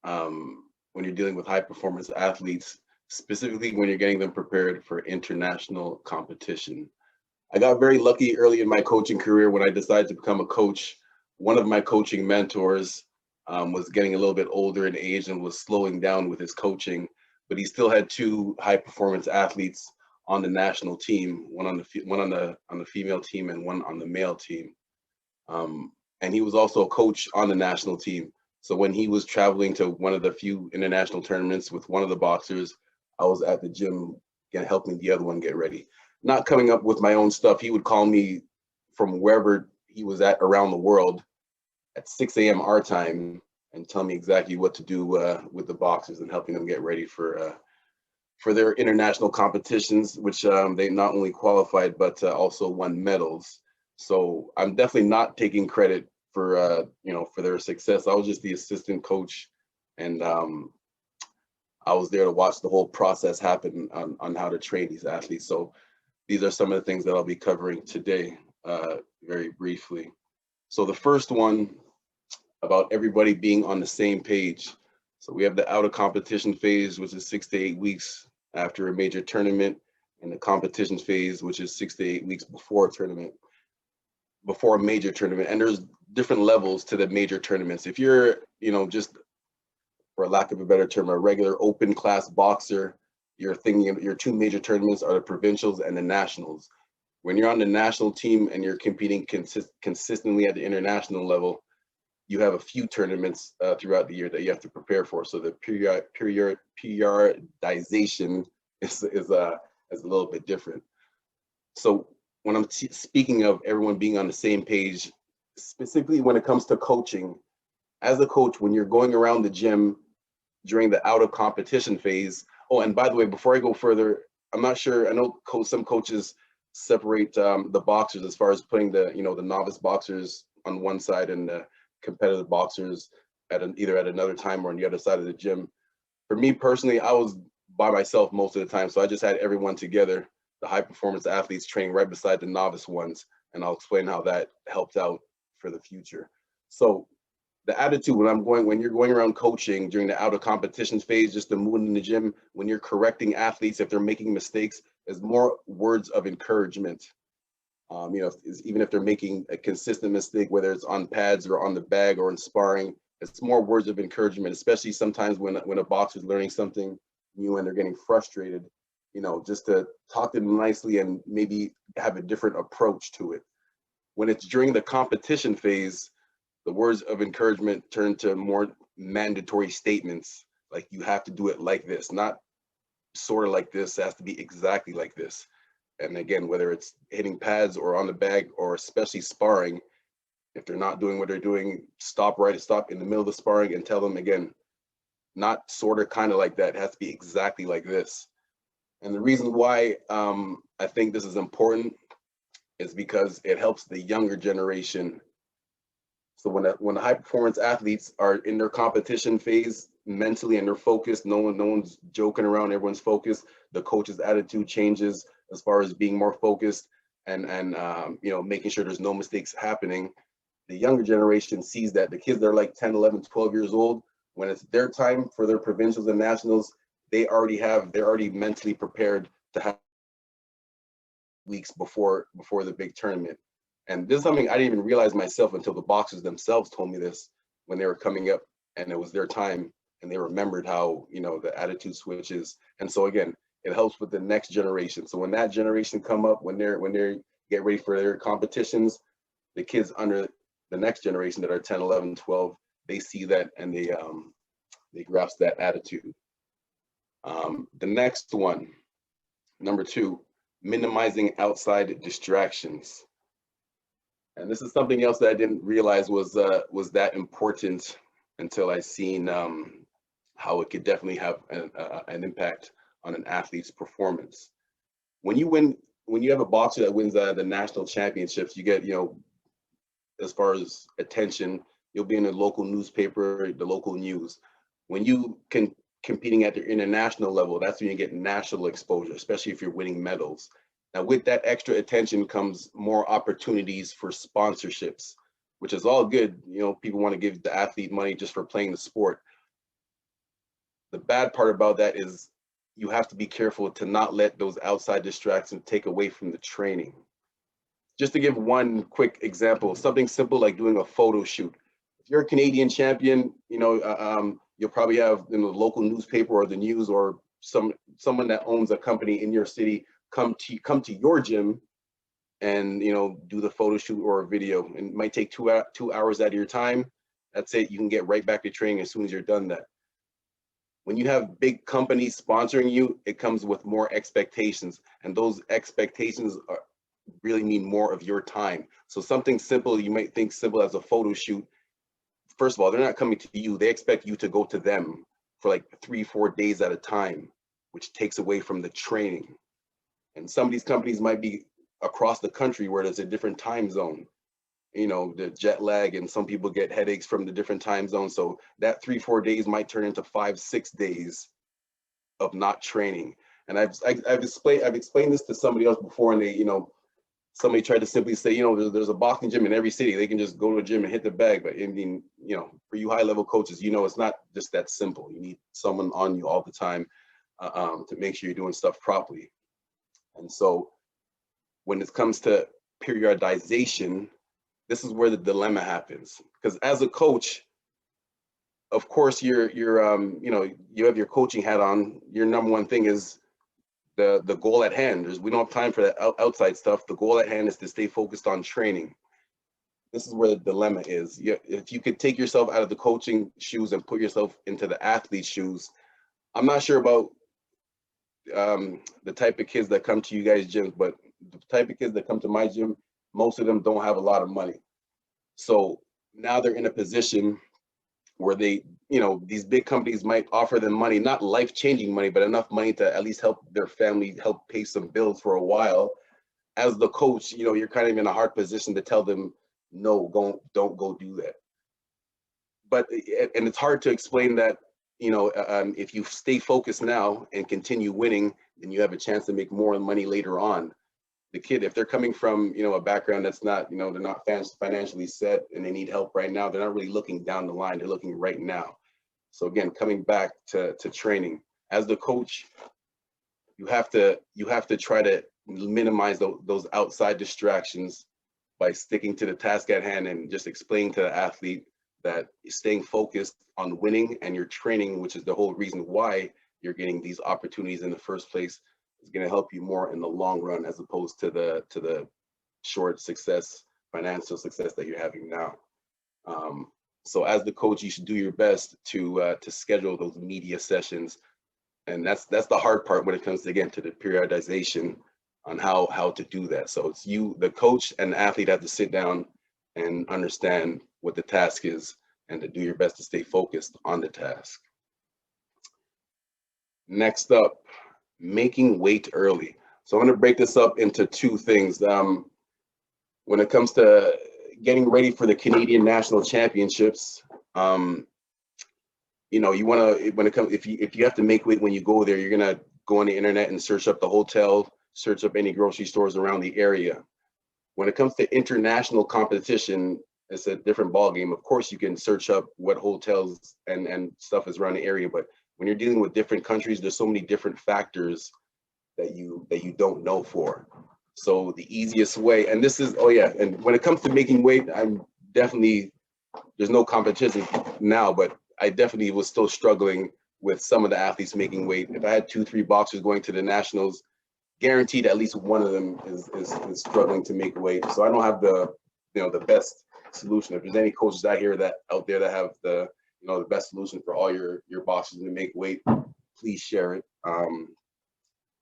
when you're dealing with high performance athletes, specifically when you're getting them prepared for international competition. I got very lucky early in my coaching career when I decided to become a coach. One of my coaching mentors was getting a little bit older in age and was slowing down with his coaching, but he still had two high performance athletes on the national team, one on the female team and one on the male team. And he was also a coach on the national team. So when he was traveling to one of the few international tournaments with one of the boxers, I was at the gym helping the other one get ready. Not coming up with my own stuff. He would call me from wherever he was at around the world at 6 a.m. our time and tell me exactly what to do with the boxers and helping them get ready for their international competitions, which they not only qualified but also won medals. So I'm definitely not taking credit for for their success. I was just the assistant coach, and I was there to watch the whole process happen on how to train these athletes. So these are some of the things that I'll be covering today, very briefly. So the first one about everybody being on the same page. So we have the out of competition phase, which is 6 to 8 weeks after a major tournament, and the competition phase, which is 6 to 8 weeks before a major tournament. And there's different levels to the major tournaments. If you're, just for lack of a better term, a regular open class boxer, you're thinking your two major tournaments are the provincials and the nationals. When you're on the national team and you're competing consistently at the international level, you have a few tournaments throughout the year that you have to prepare for. So the periodization is a little bit different. So when I'm speaking of everyone being on the same page, specifically when it comes to coaching, as a coach, when you're going around the gym during the out of competition phase. Oh, and by the way, before I go further, I'm not sure, I know some coaches separate the boxers as far as putting the novice boxers on one side and the competitive boxers either at another time or on the other side of the gym. For me personally, I was by myself most of the time, so I just had everyone together, the high performance athletes training right beside the novice ones, and I'll explain how that helped out for the future. So the attitude when you're going around coaching during the out of competition phase, just the mood in the gym, when you're correcting athletes if they're making mistakes, is more words of encouragement. Even if they're making a consistent mistake, whether it's on pads or on the bag or in sparring, it's more words of encouragement, especially sometimes when a boxer's learning something new and they're getting frustrated, just to talk to them nicely and maybe have a different approach to it. When it's during the competition phase, the words of encouragement turn to more mandatory statements, like you have to do it like this, not sort of like this, it has to be exactly like this. And again, whether it's hitting pads or on the bag or especially sparring, if they're not doing what they're doing, stop in the middle of the sparring and tell them again, not sort of kind of like that, it has to be exactly like this. And the reason why I think this is important is because it helps the younger generation. So when the high performance athletes are in their competition phase mentally and they're focused, no one's joking around, everyone's focused, the coach's attitude changes as far as being more focused and making sure there's no mistakes happening. The younger generation sees that. The kids that are like 10, 11, 12 years old, when it's their time for their provincials and nationals, they're already mentally prepared to have weeks before the big tournament. And this is something I didn't even realize myself until the boxers themselves told me this when they were coming up and it was their time and they remembered how, the attitude switches. And so again, it helps with the next generation. So when that generation come up, when they get ready for their competitions, the kids under the next generation that are 10, 11, 12, they see that and they grasp that attitude. The next one, number 2, minimizing outside distractions. And this is something else that I didn't realize was that important until I seen how it could definitely have an impact on an athlete's performance. When you have a boxer that wins the national championships, you get, as far as attention, you'll be in the local newspaper, the local news. When you can competing at the international level, that's when you get national exposure, especially if you're winning medals. Now, with that extra attention comes more opportunities for sponsorships, which is all good. People want to give the athlete money just for playing the sport. The bad part about that is you have to be careful to not let those outside distractions take away from the training. Just to give one quick example, something simple like doing a photo shoot. if you're a Canadian champion, you'll probably have in the local newspaper or the news or someone that owns a company in your city come to your gym and do the photo shoot or a video. And it might take 2 hours out of your time. That's it. You can get right back to training as soon as you're done that. When you have big companies sponsoring you, it comes with more expectations, and those expectations really mean more of your time. So something simple, you might think simple as a photo shoot. First of all, they're not coming to you. They expect you to go to them for like 3-4 days at a time, which takes away from the training. And some of these companies might be across the country where there's a different time zone, the jet lag, and some people get headaches from the different time zones. So that 3-4 days might turn into 5-6 days of not training. And I've explained this to somebody else before, and somebody tried to simply say, there's a boxing gym in every city. They can just go to a gym and hit the bag. But I mean, for you high level coaches, it's not just that simple. You need someone on you all the time to make sure you're doing stuff properly. And so when it comes to periodization, this is where the dilemma happens. Because as a coach, of course, you have your coaching hat on. Your number one thing is the goal at hand. We don't have time for that outside stuff. The goal at hand is to stay focused on training. This is where the dilemma is. If you could take yourself out of the coaching shoes and put yourself into the athlete's shoes, I'm not sure about the type of kids that come to you guys' gyms, but the type of kids that come to my gym, most of them don't have a lot of money. So now they're in a position where these big companies might offer them money, not life-changing money, but enough money to at least help their family, help pay some bills for a while. As the coach, you're kind of in a hard position to tell them, no, don't go do that. And it's hard to explain that, if you stay focused now and continue winning, then you have a chance to make more money later on. The kid, if they're coming from, a background that's not, they're not financially set and they need help right now, they're not really looking down the line, they're looking right now. So again, coming back to training, as the coach, you have to try to minimize those outside distractions by sticking to the task at hand and just explaining to the athlete that staying focused on winning and your training, which is the whole reason why you're getting these opportunities in the first place, is going to help you more in the long run as opposed to the short success, financial success that you're having now. So as the coach, you should do your best to schedule those media sessions, and that's the hard part when it comes to, again, to the periodization on how to do that. So it's you, the coach, and the athlete have to sit down and understand what the task is and to do your best to stay focused on the task. Next up, making weight early. So I'm going to break this up into two things. When it comes to getting ready for the Canadian National Championships, you want to, when it comes, if you have to make weight when you go there, you're going to go on the internet and search up the hotel, search up any grocery stores around the area. When it comes to international competition, it's a different ballgame. Of course, you can search up what hotels and stuff is around the area, but when you're dealing with different countries, there's so many different factors that you don't know for. So the easiest way, and this is, and when it comes to making weight, there's no competition now, but I definitely was still struggling with some of the athletes making weight. If I had 2-3 boxers going to the nationals, guaranteed at least one of them is struggling to make weight. So I don't have the best solution. If there's any coaches out there that have the best solution for all your boxers to make weight, please share it.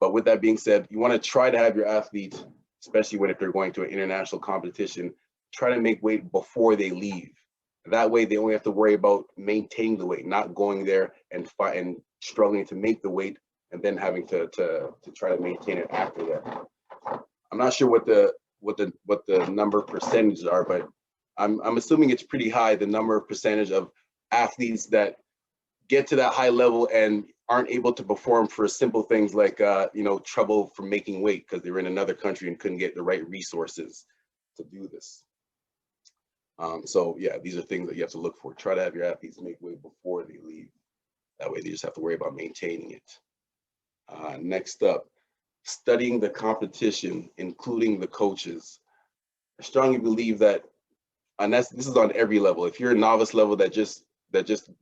But with that being said, you want to try to have your athletes, especially if they're going to an international competition, try to make weight before they leave. That way they only have to worry about maintaining the weight, not going there and struggling to make the weight and then having to try to maintain it after that. I'm not sure what the number of percentages are, but I'm assuming it's pretty high, the number of percentage of athletes that get to that high level and aren't able to perform for simple things like trouble from making weight because they were in another country and couldn't get the right resources to do this. So yeah, these are things that you have to look for. Try to have your athletes make weight before they leave. That way they just have to worry about maintaining it. Next up, studying the competition, including the coaches. I strongly believe that and this is on every level. If you're a novice level that just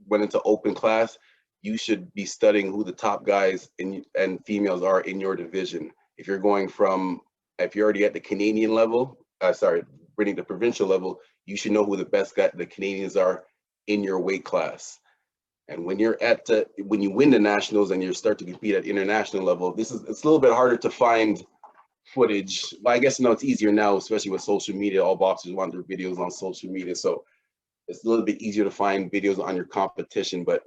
went into open class, you should be studying who the top guys and females are in your division. If you're already at the Canadian level, winning the provincial level, you should know who the Canadians are in your weight class. And when when you win the nationals and you start to compete at international level, it's a little bit harder to find footage. Well, I guess it's easier now, especially with social media. All boxers want their videos on social media, so it's a little bit easier to find videos on your competition. But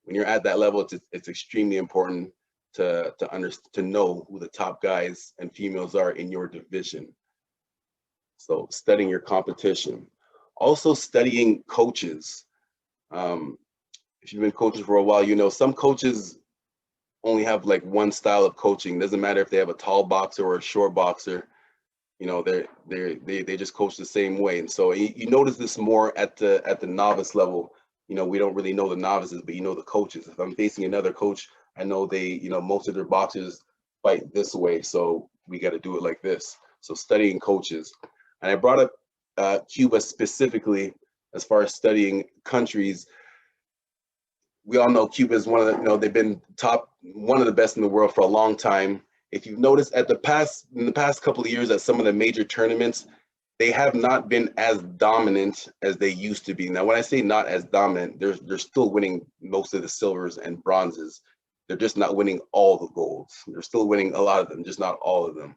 when you're at that level, it's extremely important to know who the top guys and females are in your division. So studying your competition, also studying coaches. If you've been coaching for a while, some coaches only have like one style of coaching. Doesn't matter if they have a tall boxer or a short boxer. They just coach the same way. And so you notice this more at the novice level. We don't really know the novices, but the coaches. If I'm facing another coach, I know most of their boxers fight this way, so we got to do it like this. So studying coaches. And I brought up Cuba specifically as far as studying countries. We all know Cuba is one of the, they've been one of the best in the world for a long time. If you've noticed in the past couple of years at some of the major tournaments, they have not been as dominant as they used to be. Now, when I say not as dominant, they're still winning most of the silvers and bronzes. They're just not winning all the golds. They're still winning a lot of them, just not all of them.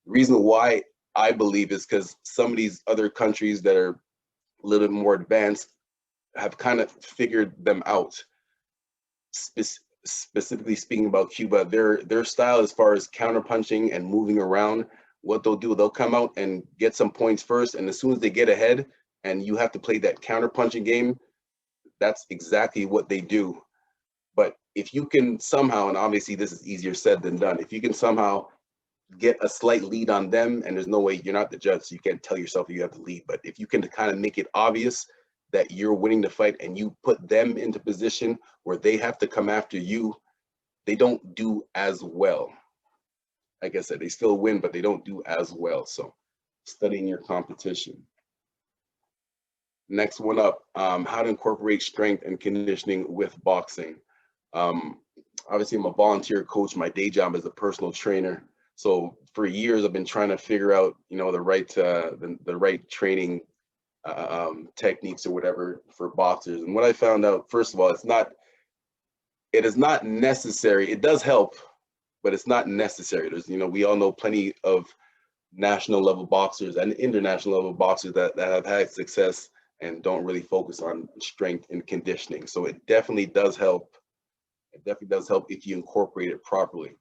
The reason why I believe is because some of these other countries that are a little bit more advanced have kind of figured them out. Specifically speaking about Cuba, their style as far as counterpunching and moving around, what they'll do, they'll come out and get some points first, and as soon as they get ahead and you have to play that counterpunching game, that's exactly what they do. But if you can somehow, and obviously this is easier said than done, if you can somehow get a slight lead on them, and there's no way, you're not the judge, so you can't tell yourself you have to lead, but if you can kind of make it obvious that you're winning the fight and you put them into position where they have to come after you, they don't do as well. Like I said, they still win, but they don't do as well. So studying your competition. Next one up, how to incorporate strength and conditioning with boxing. Obviously, I'm a volunteer coach. My day job is a personal trainer. So for years, I've been trying to figure out, the right training techniques or whatever for boxers. And what I found out, first of all, it is not necessary. It does help, but it's not necessary. There's, we all know plenty of national level boxers and international level boxers that have had success and don't really focus on strength and conditioning. So it definitely does help. It definitely does help if you incorporate it properly.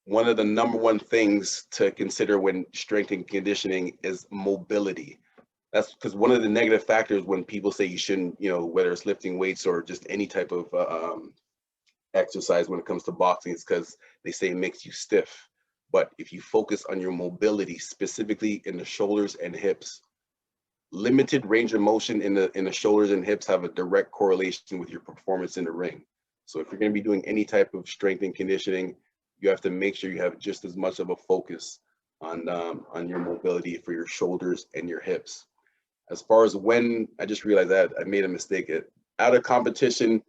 One of the number one things to consider when strength and conditioning is mobility. That's because one of the negative factors when people say you shouldn't, whether it's lifting weights or just any type of exercise when it comes to boxing, is because they say it makes you stiff. But if you focus on your mobility, specifically in the shoulders and hips, limited range of motion in the shoulders and hips have a direct correlation with your performance in the ring. So if you're going to be doing any type of strength and conditioning, you have to make sure you have just as much of a focus on your mobility for your shoulders and your hips. As far as when, I just realized that I made a mistake. Out of competition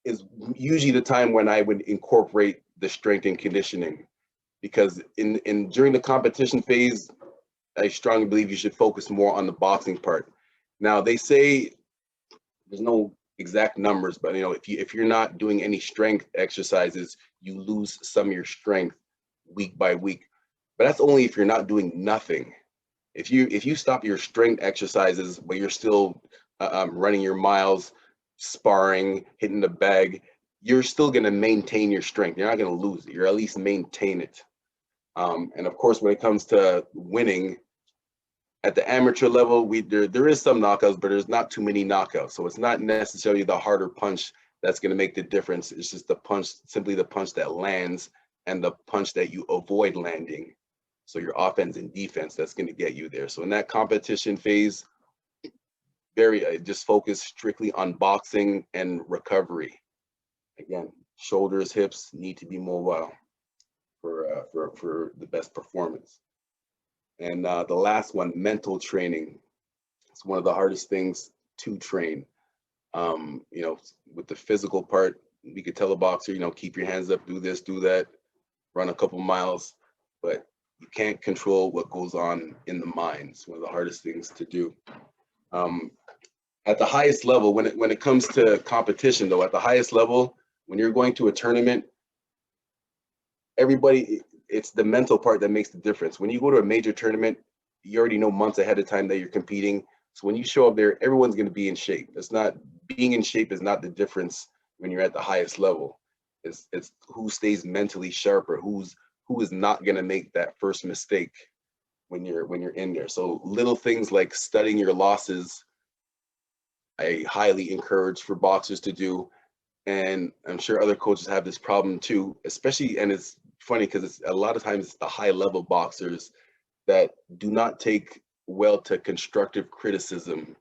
is usually the time when I would incorporate the strength and conditioning, because during the competition phase, I strongly believe you should focus more on the boxing part. Now they say there's no exact numbers, but if you're not doing any strength exercises, you lose some of your strength week by week. But that's only if you're not doing nothing. If you stop your strength exercises, but you're still running your miles, sparring, hitting the bag, you're still going to maintain your strength. You're not going to lose it. You're at least maintain it. And of course, when it comes to winning at the amateur level, there is some knockouts, but there's not too many knockouts. So it's not necessarily the harder punch that's going to make the difference. It's just the punch, simply the punch that lands and the punch that you avoid landing. So your offense and defense, that's going to get you there. So in that competition phase, just focus strictly on boxing and recovery. Again, shoulders, hips need to be mobile for the best performance. And the last one, mental training. It's one of the hardest things to train. You know, with the physical part, we could tell a boxer, you know, keep your hands up, do this, do that, run a couple miles, but you can't control what goes on in the mind. It's one of the hardest things to do. At the highest level, when it comes to competition though, at the highest level, when you're going to a tournament, everybody, it's the mental part that makes the difference. When you go to a major tournament, you already know months ahead of time that you're competing. So when you show up there, everyone's going to be in shape. It's not, being in shape is not the difference when you're at the highest level. It's who stays mentally sharp, or who is not going to make that first mistake when you're in there. So little things like studying your losses, I highly encourage for boxers to do. And I'm sure other coaches have this problem too, especially, and it's funny because it's a lot of times it's the high level boxers that do not take well to constructive criticism.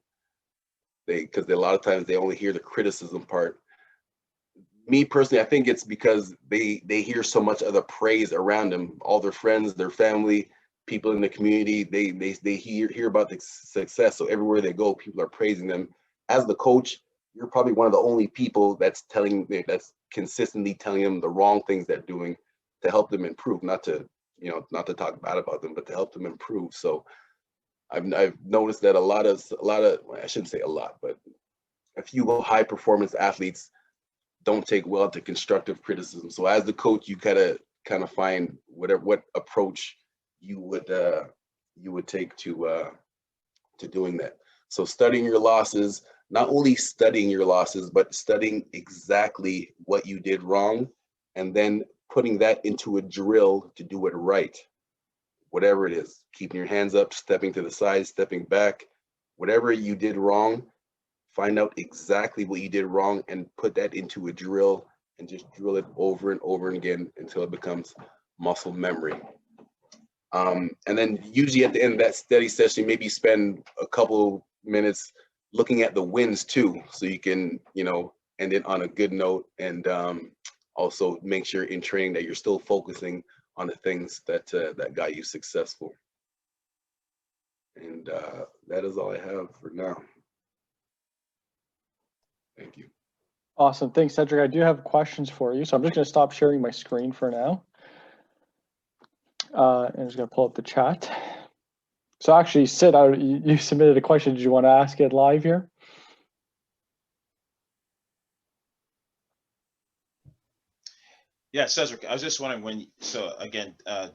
Because a lot of times they only hear the criticism part. Me personally, I think it's because they hear so much of the praise around them. All their friends, their family, people in the community, they hear about the success. So everywhere they go, people are praising them. As the coach, you're probably one of the only people that's consistently telling them the wrong things they're doing to help them improve. Not to talk bad about them, but to help them improve. So I've noticed that a lot of I shouldn't say a lot, but a few high performance athletes don't take well to constructive criticism. So as the coach, you kind of find what approach you would take to doing that. So studying your losses, not only studying your losses, but studying exactly what you did wrong, and then putting that into a drill to do it right. Whatever it is, keeping your hands up, stepping to the side, stepping back, whatever you did wrong, find out exactly what you did wrong and put that into a drill and just drill it over and over again until it becomes muscle memory. And then usually at the end of that study session, maybe spend a couple minutes looking at the wins too, so you can, end it on a good note, and also make sure in training that you're still focusing on the things that got you successful. And that is all I have for now. Thank you. Awesome. Thanks, Cedric. I do have questions for you, so I'm just going to stop sharing my screen for now. And I'm just going to pull up the chat. So actually, Sid, you submitted a question. Did you want to ask it live here? Yeah, Cedric, I was just wondering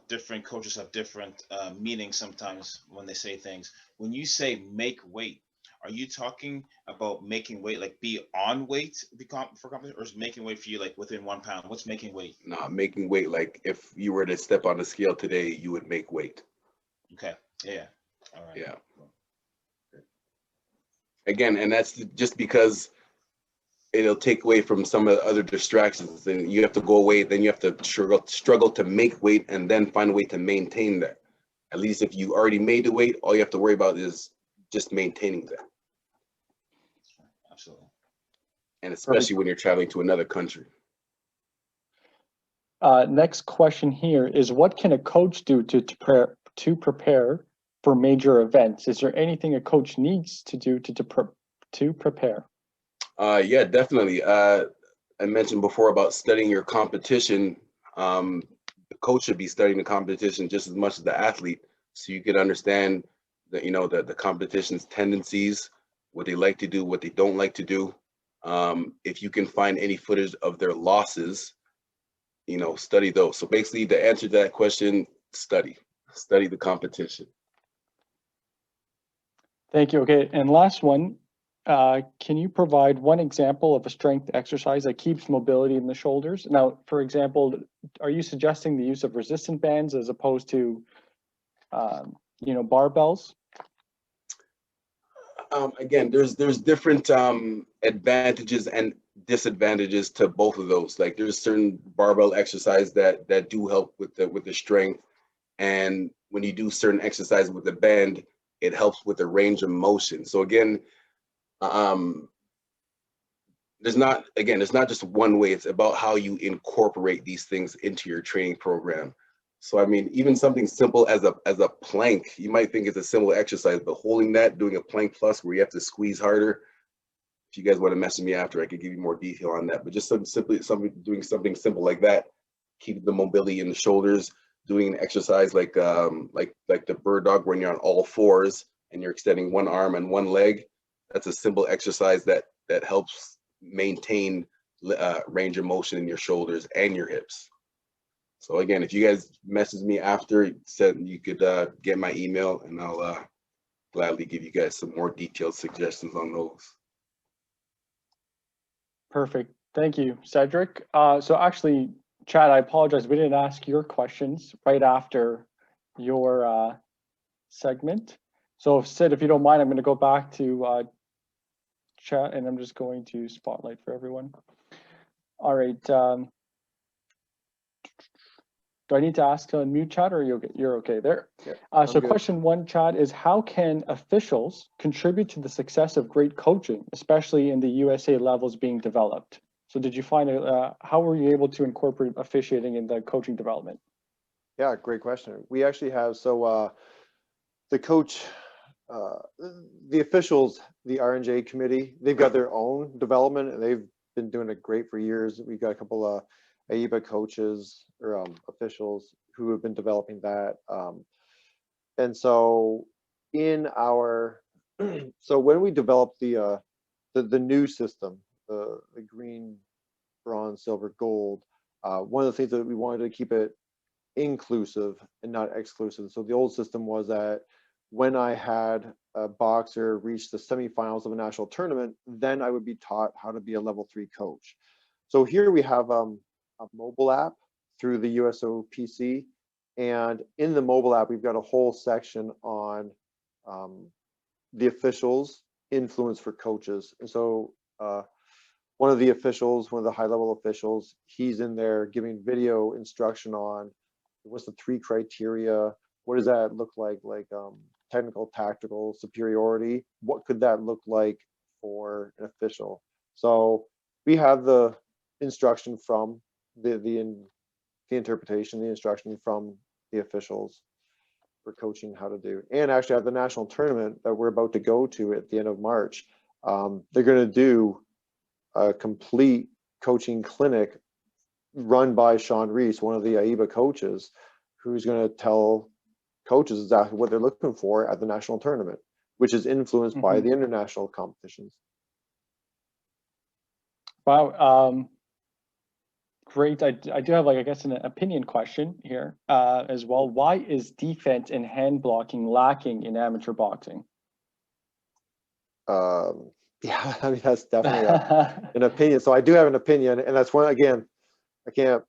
different coaches have different meanings sometimes when they say things. When you say make weight, are you talking about making weight, like be on weight for competition, or is making weight for you like within 1 pound? What's making weight? No, making weight, like if you were to step on the scale today, you would make weight. Okay. Yeah. All right. Yeah. Again, and that's just because it'll take away from some of the other distractions. Then you have to go away. Then you have to struggle to make weight, and then find a way to maintain that. At least if you already made the weight, all you have to worry about is just maintaining that. Absolutely. And especially when you're traveling to another country. Next question here is, what can a coach do to prepare for major events? Is there anything a coach needs to do to prepare? Yeah, definitely. I mentioned before about studying your competition. The coach should be studying the competition just as much as the athlete, so you can understand the competition's tendencies, what they like to do, what they don't like to do. If you can find any footage of their losses, study those. So basically, the answer to that question, study the competition. Thank you. Okay, and last one. Can you provide one example of a strength exercise that keeps mobility in the shoulders? Now, for example, are you suggesting the use of resistant bands as opposed to, barbells? Again, there's different advantages and disadvantages to both of those. Like there's certain barbell exercise that do help with the strength, and when you do certain exercises with the band, it helps with the range of motion. So again, there's not just one way. It's about how you incorporate these things into your training program. So I mean, even something simple as a plank, you might think it's a simple exercise, but holding that, doing a plank plus where you have to squeeze harder. If you guys want to message me after, I could give you more detail on that. But just doing something simple like that, keep the mobility in the shoulders. Doing an exercise like the bird dog when you're on all fours and you're extending one arm and one leg. That's a simple exercise that helps maintain range of motion in your shoulders and your hips. So again, if you guys message me after, said you could get my email and I'll gladly give you guys some more detailed suggestions on those. Perfect. Thank you, Cedric. So actually, Chad, I apologize. We didn't ask your questions right after your segment. So Sid, if you don't mind, I'm going to go back to chat and I'm just going to spotlight for everyone. All right. Do I need to ask to unmute Chad or you're okay there? Yeah, so good. question one, Chad, is how can officials contribute to the success of great coaching, especially in the USA levels being developed? So did you find how were you able to incorporate officiating in the coaching development? Yeah, great question. We actually have, so the coach, the officials, the R&J committee, they've got their own development and they've been doing it great for years. We've got a couple of AIBA coaches or officials who have been developing that. And so in our, so when we developed the new system, the green, bronze, silver, gold, one of the things that we wanted to keep it inclusive and not exclusive. So the old system was that when I had a boxer reach the semifinals of a national tournament, then I would be taught how to be a level 3 coach. So here we have a mobile app through the USOPC, and in the mobile app we've got a whole section on the officials' influence for coaches. And so one of the officials, one of the high-level officials, he's in there giving video instruction on what's the 3 criteria, what does that look like technical, tactical, superiority, what could that look like for an official. So we have the instruction from the interpretation, the instruction from the officials for coaching how to do. And actually at the national tournament that we're about to go to at the end of March, they're going to do a complete coaching clinic run by Sean Reese, one of the AIBA coaches, who's going to tell coaches exactly what they're looking for at the national tournament, which is influenced by the international competitions. Wow. Great. I do have I guess an opinion question here as well. Why is defense and hand blocking lacking in amateur boxing? Yeah, I mean, that's definitely an opinion. So I do have an opinion, and that's one, again, I can't,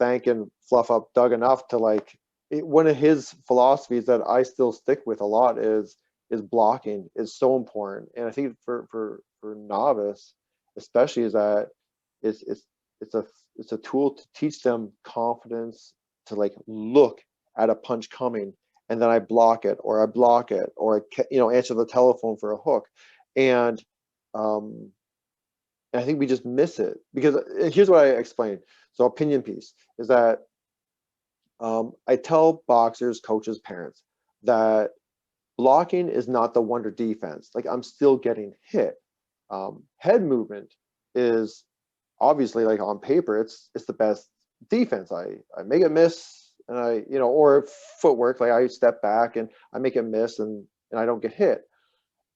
thank and fluff up Doug enough to one of his philosophies that I still stick with a lot is blocking is so important. And I think for novice, especially, is that it's a tool to teach them confidence to look at a punch coming and then I block it or I answer the telephone for a hook. And I think we just miss it because here's what I explained. So opinion piece is that I tell boxers, coaches, parents that blocking is not the wonder defense. I'm still getting hit. Head movement is obviously on paper, it's the best defense. I make it miss and or footwork, I step back and I make it miss and I don't get hit.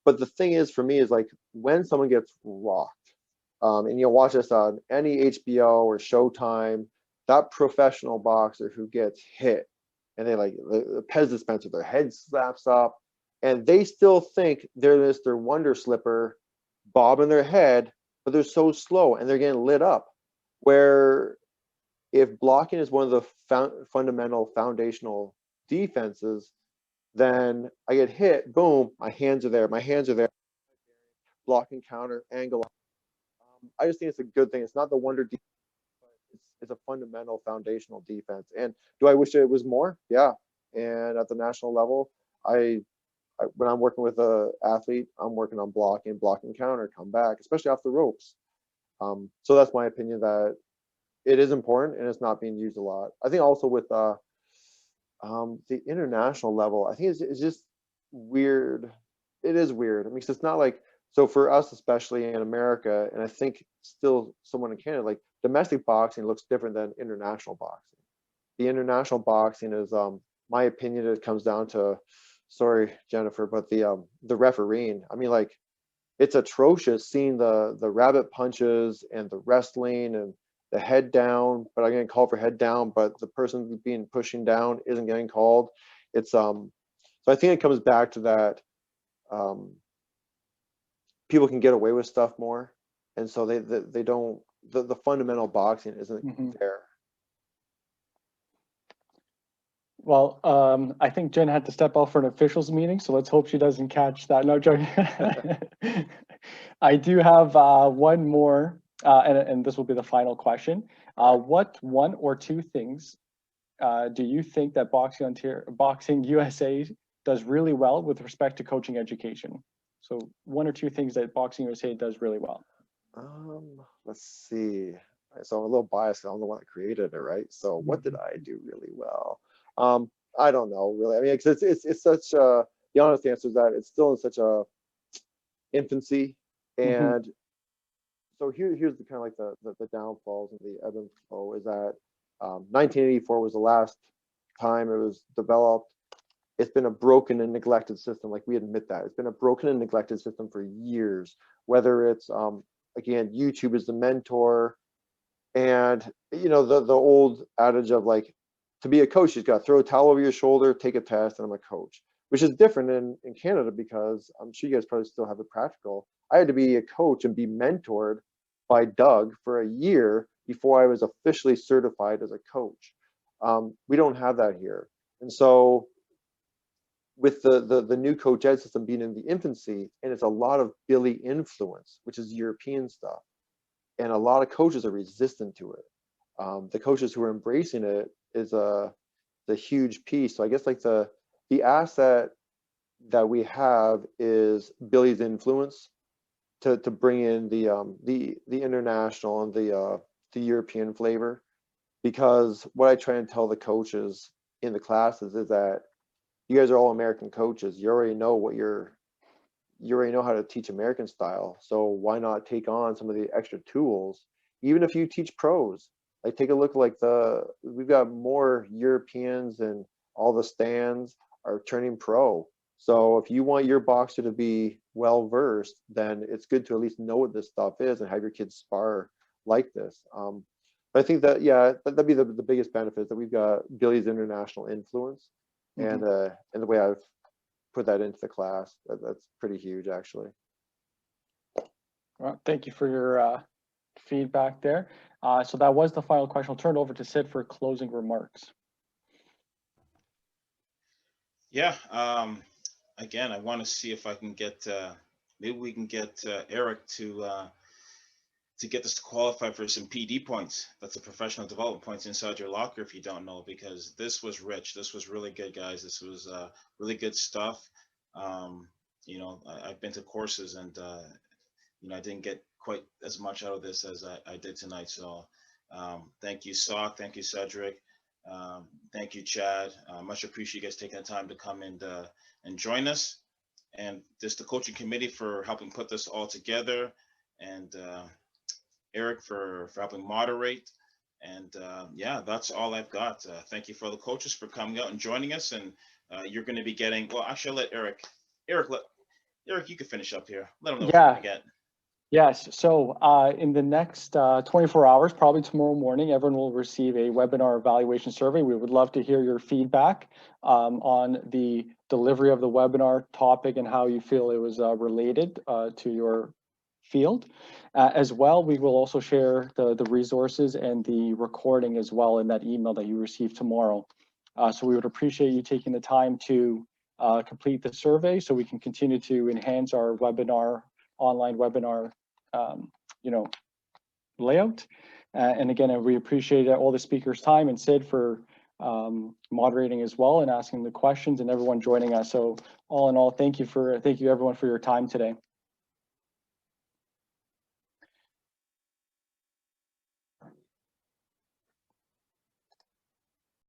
But the thing is for me is when someone gets rocked, and you'll watch this on any HBO or Showtime, that professional boxer who gets hit and they the Pez dispenser, their head slaps up and they still think they're Mr. Wonder Slipper bobbing their head, but they're so slow and they're getting lit up. Where if blocking is one of the fundamental foundational defenses, then I get hit, boom, my hands are there, blocking, counter, angle. I just think it's a good thing. It's not the wonder defense, but it's a fundamental foundational defense. And do I wish it was more? Yeah. And at the national level, when I'm working with an athlete, I'm working on blocking, counter, come back, especially off the ropes. So that's my opinion that it is important and it's not being used a lot. I think also with The international level, I think it's just weird. It is weird. I mean, 'cause it's not like, so for us, especially in America, and I think still someone in Canada, like domestic boxing looks different than international boxing. The international boxing is, my opinion, it comes down to, sorry, Jennifer, but the refereeing. I mean, like, it's atrocious seeing the rabbit punches and the wrestling and the head down, but I'm getting called for head down, but the person being pushing down isn't getting called. It's so I think it comes back to that, people can get away with stuff more, and so they don't, the fundamental boxing isn't Mhm. there. Well, I think Jen had to step out for an officials meeting, so let's hope she doesn't catch that. No, joking. I do have one more, and this will be the final question. What one or two things do you think that Boxing USA does really well with respect to coaching education? So one or two things that Boxing USA does really well. Let's see. So I'm a little biased. I'm the one that created it, right? So what did I do really well? I don't know, really. I mean, it's such a, the honest answer is that it's still in such a infancy, and so here's the kind of like the downfalls and the ebb and flow is that 1984 was the last time it was developed. It's been a broken and neglected system. Like, we admit that it's been a broken and neglected system for years. Whether it's again, YouTube is the mentor, and the old adage of, like, to be a coach, you've got to throw a towel over your shoulder, take a test, and I'm a coach, which is different in Canada, because I'm sure you guys probably still have it practical. I had to be a coach and be mentored by Doug for a year before I was officially certified as a coach. We don't have that here. And so with the new coach ed system being in the infancy, and it's a lot of Billy influence, which is European stuff, and a lot of coaches are resistant to it. The coaches who are embracing it is the huge piece. So I guess, like, the asset that we have is Billy's influence to bring in the international and the European flavor. Because what I try and tell the coaches in the classes is that you guys are all American coaches. You already know how to teach American style. So why not take on some of the extra tools, even if you teach pros? Like, take a look, like, we've got more Europeans, and all the stands are turning pro. So if you want your boxer to be well versed, then it's good to at least know what this stuff is and have your kids spar like this. But I think that, yeah, that'd be the biggest benefit, that we've got Billy's international influence, and the way I've put that into the class, that's pretty huge, actually. Well, thank you for your feedback there. So that was the final question. I'll turn it over to Sid for closing remarks. Yeah. Again, I want to see if I can get, maybe we can get Eric to get us to qualify for some PD points. That's a professional development points inside your locker, if you don't know, because this was rich. This was really good, guys. This was really good stuff. I've been to courses, and I didn't get quite as much out of this as I did tonight. So thank you, Sock. Thank you, Cedric. Thank you, Chad. Much appreciate you guys taking the time to come and join us. And just the coaching committee for helping put this all together. And Eric for helping moderate. And yeah, that's all I've got. Thank you for the coaches for coming out and joining us. And you're going to be getting, well, actually, I'll let Eric, you can finish up here. Let them know what you're going to get. Yes. So in the next 24 hours, probably tomorrow morning, everyone will receive a webinar evaluation survey. We would love to hear your feedback on the delivery of the webinar topic and how you feel it was related to your field. As well, we will also share the resources and the recording as well in that email that you receive tomorrow. So we would appreciate you taking the time to complete the survey so we can continue to enhance our online webinar layout. And again, we appreciate all the speakers' time, and Sid for moderating as well and asking the questions, and everyone joining us. So all in all, thank you everyone for your time today.